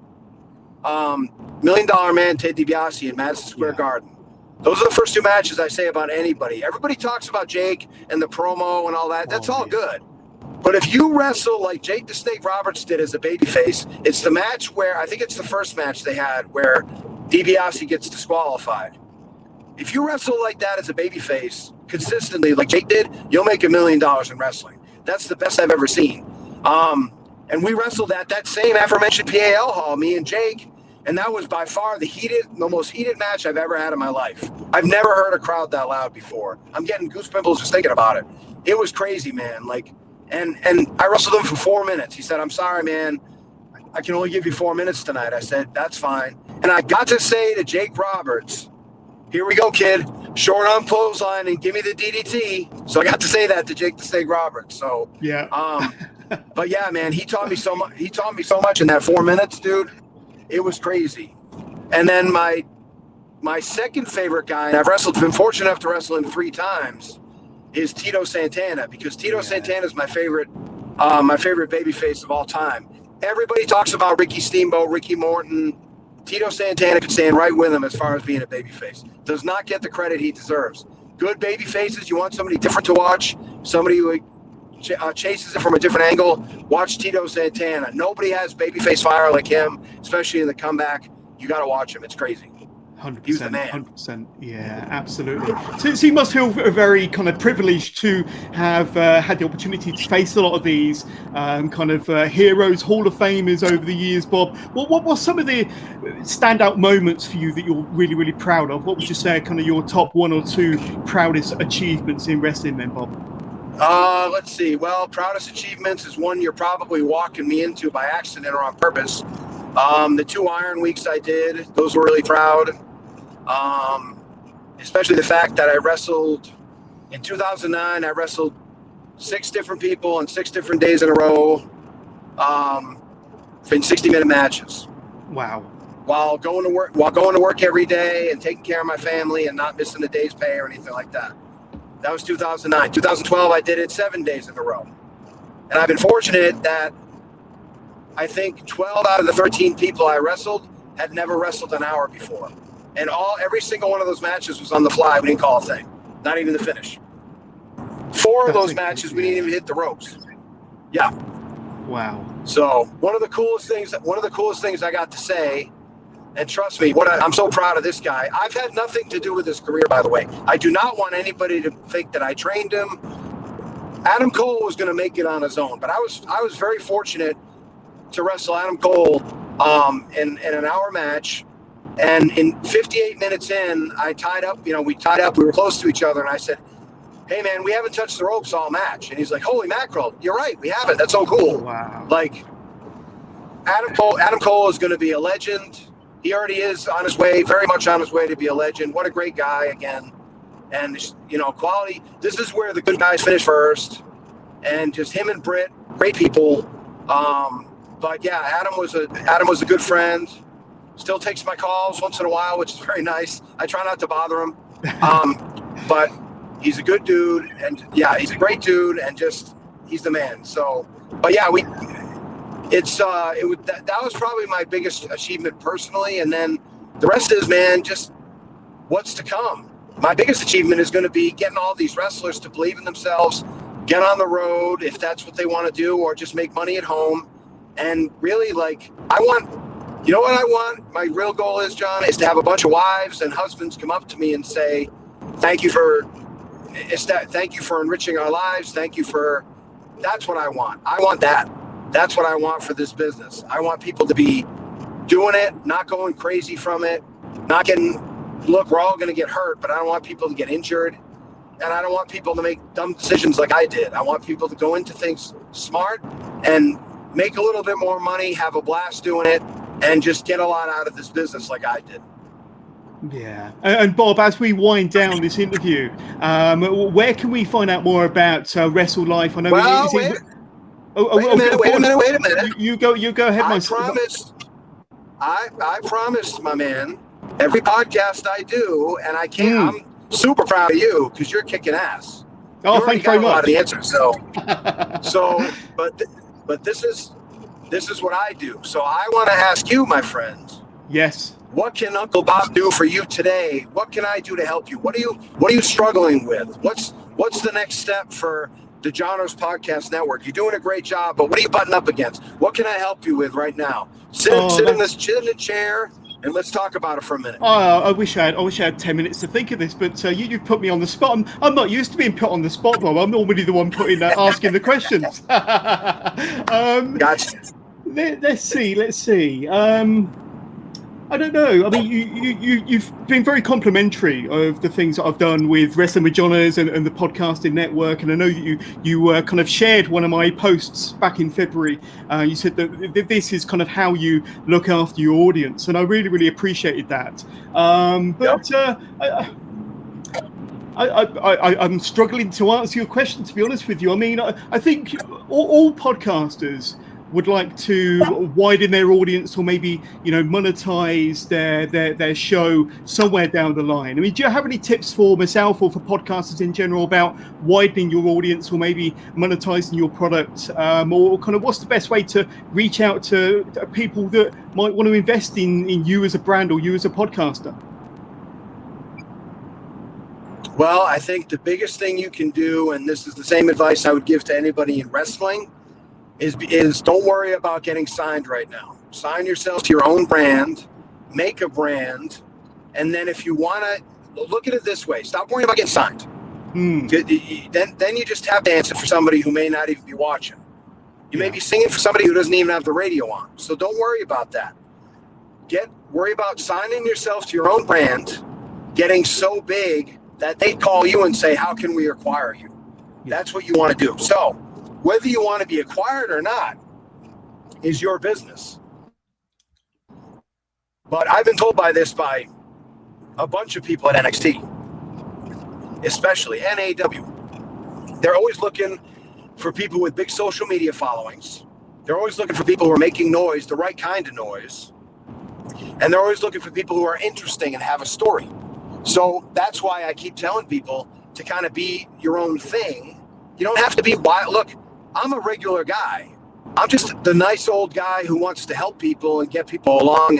$1 Million Man Ted DiBiase in Madison Square Garden. Those are the first two matches I say about anybody. Everybody talks about Jake and the promo and all that. That's all good. But if you wrestle like Jake the Snake Roberts did as a babyface, it's the match where, I think it's the first match they had where DiBiase gets disqualified. If you wrestle like that as a babyface consistently, like Jake did, you'll make $1 million in wrestling. That's the best I've ever seen. And we wrestled at that same aforementioned PAL hall, me and Jake, and that was by far the most heated match I've ever had in my life. I've never heard a crowd that loud before. I'm getting goosebumps just thinking about it. It was crazy, man. And I wrestled him for 4 minutes. He said, "I'm sorry, man. I can only give you 4 minutes tonight." I said, "That's fine." And I got to say to Jake Roberts, "Here we go, kid. Short arm clothesline and give me the DDT." So I got to say that to Jake the Snake Roberts. So but yeah, man, he taught me so much. He taught me so much in that 4 minutes, dude. It was crazy. And then my second favorite guy, and I've been fortunate enough to wrestle him 3 times, is Tito Santana, because Tito Santana is my favorite babyface of all time. Everybody talks about Ricky Steamboat, Ricky Morton. Tito Santana could stand right with him as far as being a babyface. Does not get the credit he deserves. Good babyfaces, you want somebody different to watch, somebody who chases it from a different angle, watch Tito Santana. Nobody has babyface fire like him, especially in the comeback. You got to watch him. It's crazy. 100%, He's the man. 100%. Yeah, absolutely. So you must feel very kind of privileged to have had the opportunity to face a lot of these heroes, Hall of Famers over the years, Bob. What were some of the standout moments for you that you're really, really proud of? What would you say are kind of your top 1 or 2 proudest achievements in wrestling then, Bob? Let's see. Well, proudest achievements is one you're probably walking me into by accident or on purpose. The 2 Iron Weeks I did, those were really proud. Especially the fact that I wrestled in 2009, I wrestled 6 different people on 6 different days in a row. in 60-minute matches. Wow. While going to work every day and taking care of my family and not missing a day's pay or anything like that. That was 2009. 2012, I did it 7 days in a row. And I've been fortunate that I think 12 out of the 13 people I wrestled had never wrestled an hour before. And every single one of those matches was on the fly. We didn't call a thing, not even the finish. 4 of those matches, we didn't even hit the ropes. Yeah. Wow. So one of the coolest things I got to say, and trust me, I'm so proud of this guy. I've had nothing to do with his career, by the way. I do not want anybody to think that I trained him. Adam Cole was going to make it on his own, but I was very fortunate to wrestle Adam Cole in an hour match. And in 58 minutes in, I tied up. We tied up. We were close to each other, and I said, "Hey, man, we haven't touched the ropes all match." And he's like, "Holy mackerel, you're right, we haven't. That's so cool." Wow. Like, Adam Cole is going to be a legend. He already is on his way, very much on his way to be a legend. What a great guy again. And, quality. This is where the good guys finish first. And just him and Britt, great people. But yeah, Adam was a good friend. Still takes my calls once in a while, which is very nice. I try not to bother him. But he's a good dude. And yeah, he's a great dude. And just, he's the man. So, but yeah, that was probably my biggest achievement personally, and then the rest is, man, just what's to come. My biggest achievement is going to be getting all these wrestlers to believe in themselves, get on the road if that's what they want to do, or just make money at home. And really, like, I want my real goal is, John, is to have a bunch of wives and husbands come up to me and say, thank you for enriching our lives. That's what I want. I want that. That's what I want for this business. I want people to be doing it, not going crazy from it, look, we're all going to get hurt, but I don't want people to get injured. And I don't want people to make dumb decisions like I did. I want people to go into things smart and make a little bit more money, have a blast doing it, and just get a lot out of this business like I did. Yeah. And Bob, as we wind down this interview, where can we find out more about Wrestle Life? I know. Wait a minute. You go ahead. I promised, my man, every podcast I do, and I can't. I'm super proud of you because you're kicking ass. Oh, thank you very much. A lot of the answers, but this is what I do. So I want to ask you, my friend. Yes. What can Uncle Bob do for you today? What can I do to help you? What are you struggling with? What's the next step for the Johners Podcast Network? You're doing a great job, but what are you butting up against? What can I help you with right now? Sit in the chair and let's talk about it for a minute. I wish I had 10 minutes to think of this, but you've put me on the spot. I'm not used to being put on the spot, Bob. I'm normally the one asking the questions. Gotcha. Let's see. I don't know. I mean, you've been very complimentary of the things that I've done with Wrestling with Johners and the podcasting network. And I know you kind of shared one of my posts back in February. You said that this is kind of how you look after your audience. And I really, really appreciated that. I'm struggling to answer your question, to be honest with you. I mean, I think all podcasters would like to widen their audience, or maybe monetize their show somewhere down the line. I mean, do you have any tips for myself or for podcasters in general about widening your audience, or maybe monetizing your product, or kind of what's the best way to reach out to people that might want to invest in you as a brand or you as a podcaster? Well, I think the biggest thing you can do, and this is the same advice I would give to anybody in wrestling, is don't worry about getting signed right now. Sign yourself to your own brand, make a brand, and then if you want to, look at it this way, stop worrying about getting signed. Then you just have to answer for somebody who may not even be watching. You may be singing for somebody who doesn't even have the radio on. So don't worry about that. Worry about signing yourself to your own brand, getting so big that they call you and say, how can we acquire you? That's what you want to do. So whether you want to be acquired or not is your business. But I've been told by a bunch of people at NXT, especially NAW. They're always looking for people with big social media followings They're always looking for people who are making noise, the right kind of noise. And they're always looking for people who are interesting and have a story. So that's why I keep telling people to kind of be your own thing. You don't have to be wild. Look, I'm a regular guy. I'm just the nice old guy who wants to help people and get people along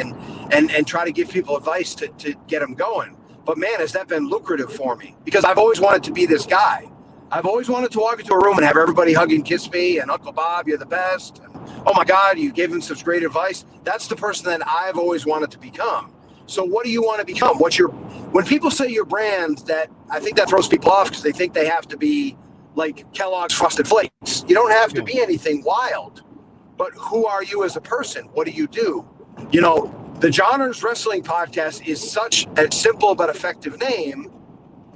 and try to give people advice to get them going. But man, has that been lucrative for me, because I've always wanted to be this guy. I've always wanted to walk into a room and have everybody hug and kiss me, and Uncle Bob, you're the best. And, oh my God, you gave him such great advice. That's the person that I've always wanted to become. So what do you want to become? When people say your brand, that I think that throws people off, because they think they have to be like Kellogg's Frosted Flakes. You don't have to be anything wild, but who are you as a person? What do you do? You know, the Johners Wrestling Podcast is such a simple but effective name.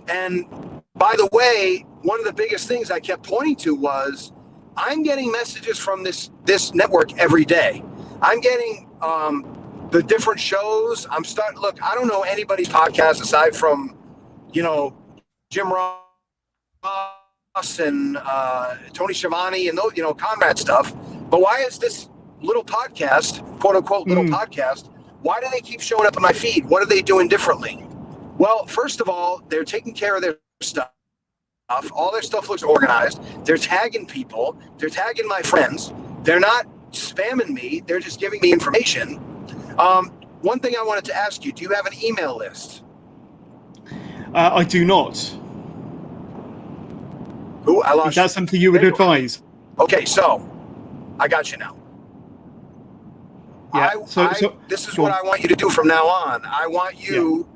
And by the way, one of the biggest things I kept pointing to was I'm getting messages from this network every day. I'm getting the different shows. Look, I don't know anybody's podcast aside from, you know, Jim Ross and Tony Schiavone and those, you know, Conrad stuff. But why is this little podcast, quote unquote little podcast, why do they keep showing up in my feed? What are they doing differently? Well, first of all, they're taking care of their stuff. All their stuff looks organized. They're tagging people. They're tagging my friends. They're not spamming me. They're just giving me information. One thing I wanted to ask you, do you have an email list? I do not. Ooh, I lost Is that something you would advise? Okay, so I got you now. Yeah. This is what I want you to do from now on. I want you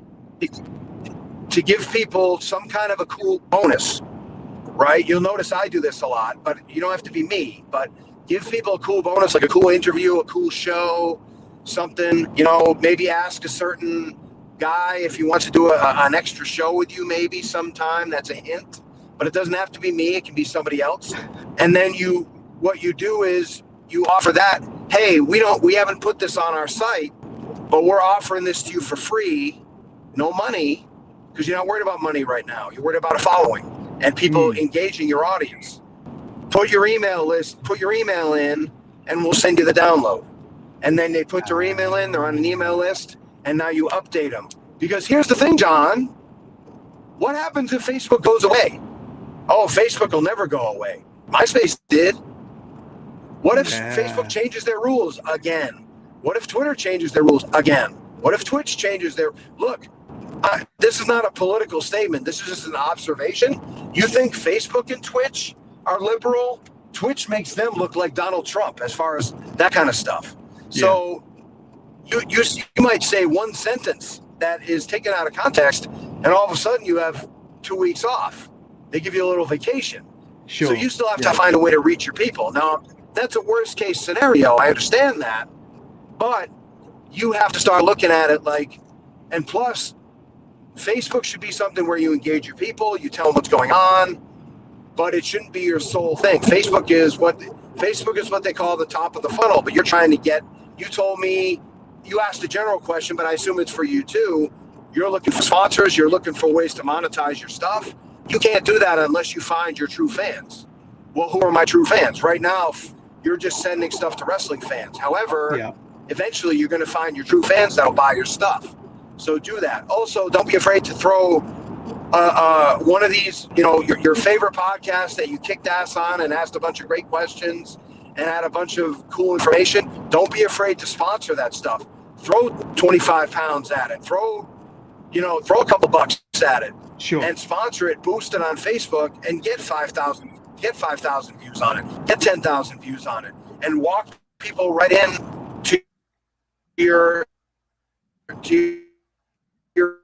to give people some kind of a cool bonus, right? You'll notice I do this a lot, but you don't have to be me. But give people a cool bonus, like a cool interview, a cool show, something. You know, maybe ask a certain guy if he wants to do an extra show with you, maybe sometime. That's a hint. But it doesn't have to be me. It can be somebody else. And then what you do is you offer that. Hey, we haven't put this on our site, but we're offering this to you for free, no money, because you're not worried about money right now. You're worried about a following and people engaging your audience. Put your email in, and we'll send you the download. And then they put their email in, they're on an email list, and now you update them. Because here's the thing, John. What happens if Facebook goes away? Oh, Facebook will never go away. MySpace did. What if Facebook changes their rules again? What if Twitter changes their rules again? What if Twitch changes their... Look, this is not a political statement. This is just an observation. You think Facebook and Twitch are liberal? Twitch makes them look like Donald Trump as far as that kind of stuff. Yeah. So you might say one sentence that is taken out of context, and all of a sudden you have 2 weeks off. They give you a little vacation. Sure. So you still have to find a way to reach your people. Now, that's a worst case scenario. I understand that. But you have to start looking at it like, and plus, Facebook should be something where you engage your people, you tell them what's going on, but it shouldn't be your sole thing. Facebook is what they call the top of the funnel, but you're trying to get, you told me, you asked a general question, but I assume it's for you too. You're looking for sponsors, you're looking for ways to monetize your stuff. You can't do that unless you find your true fans. Well, who are my true fans? Right now, you're just sending stuff to wrestling fans. However, eventually you're going to find your true fans that'll buy your stuff. So do that. Also, don't be afraid to throw one of these, you know, your favorite podcast that you kicked ass on and asked a bunch of great questions and had a bunch of cool information. Don't be afraid to sponsor that stuff. Throw 25 pounds at it. Throw a couple bucks at it. Sure. And sponsor it, boost it on Facebook, and get 5,000 views on it. Get 10,000 views on it, and walk people right in to your. You're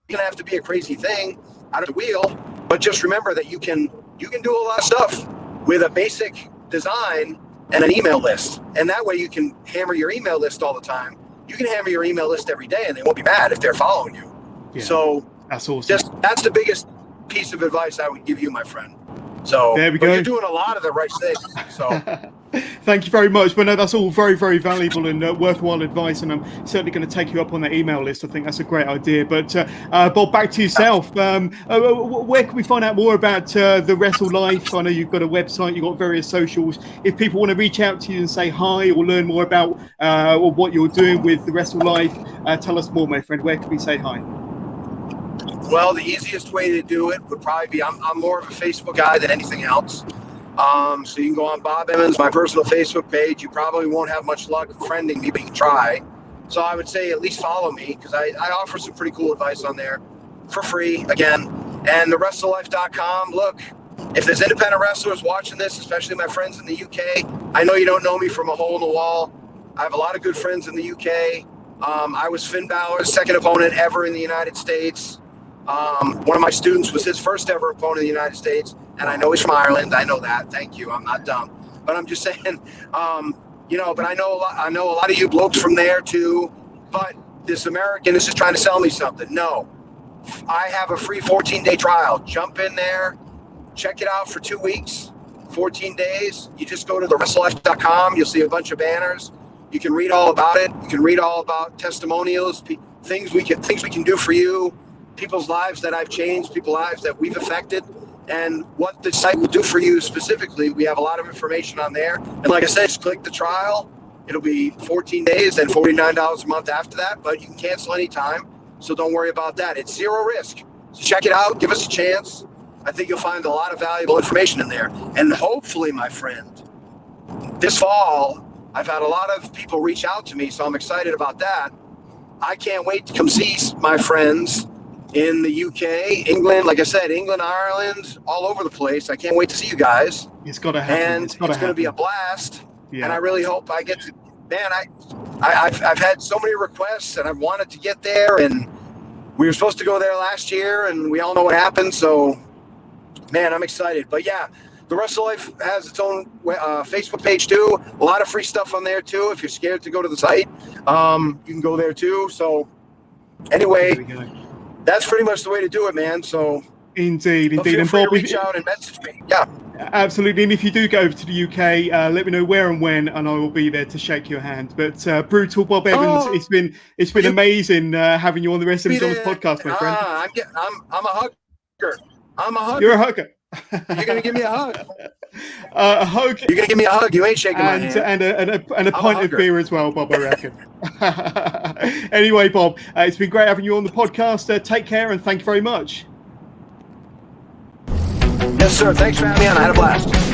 gonna have to be a crazy thing out of the wheel, but just remember that you can do a lot of stuff with a basic design and an email list, and that way you can hammer your email list all the time. You can hammer your email list every day, and they won't be mad if they're following you. Yeah, so that's awesome. That's the biggest piece of advice I would give you, my friend. So there we go. You're doing a lot of the right things. So thank you very much. But no, that's all very, very valuable and worthwhile advice. And I'm certainly going to take you up on the email list. I think that's a great idea. But Bob, back to yourself. Where can we find out more about the Wrestle Life? I know you've got a website, you've got various socials. If people want to reach out to you and say hi or learn more about what you're doing with the Wrestle Life, tell us more, my friend. Where can we say hi? Well, the easiest way to do it would probably be, I'm more of a Facebook guy than anything else. So you can go on Bob Evans, my personal Facebook page. You probably won't have much luck friending me, but you can try. So I would say at least follow me, because I offer some pretty cool advice on there for free, again. And the WrestleLife.com. Look, if there's independent wrestlers watching this, especially my friends in the UK, I know you don't know me from a hole in the wall. I have a lot of good friends in the UK. I was Finn Balor's second opponent ever in the United States. One of my students was his first ever opponent in the United States, and I know he's from Ireland. I know that. Thank you. I'm not dumb, but I'm just saying, but I know a lot of you blokes from there too. But this American is just trying to sell me something. No, I have a free 14-day trial. Jump in there, check it out for 2 weeks, 14 days. You just go to the WrestleLife.com. You'll see a bunch of banners. You can read all about it. You can read all about testimonials, things we can do for you. People's lives that I've changed, people's lives that we've affected, and what the site will do for you specifically. We have a lot of information on there. And like I said, just click the trial. It'll be 14 days and $49 a month after that, but you can cancel anytime. So don't worry about that. It's zero risk. So check it out. Give us a chance. I think you'll find a lot of valuable information in there. And hopefully, my friend, this fall, I've had a lot of people reach out to me, so I'm excited about that. I can't wait to come see my friends in the UK, England, like I said, England, Ireland, all over the place. I can't wait to see you guys. It's got to happen. And it's going to be a blast. Yeah. And I really hope I get to, man, I've had so many requests and I've wanted to get there, and we were supposed to go there last year and we all know what happened. So, man, I'm excited. But yeah, the Wrestle Life has its own Facebook page too. A lot of free stuff on there too. If you're scared to go to the site, you can go there too. So anyway, that's pretty much the way to do it, man. So indeed. And Bob, reach out and message me. Yeah, absolutely. And if you do go over to the UK, let me know where and when, and I will be there to shake your hand. But brutal Bob Evans, it's been amazing having you on the Wrestling John's podcast, my friend. I'm a hugger. I'm a hugger. You're a hugger. You're gonna give me a hug. A hug. You're gonna give me a hug. You ain't shaking my hand. And a pint of beer as well, Bob, I reckon. Anyway, Bob, it's been great having you on the podcast. Take care and thank you very much. Yes, sir. Thanks for having me on. I had a blast.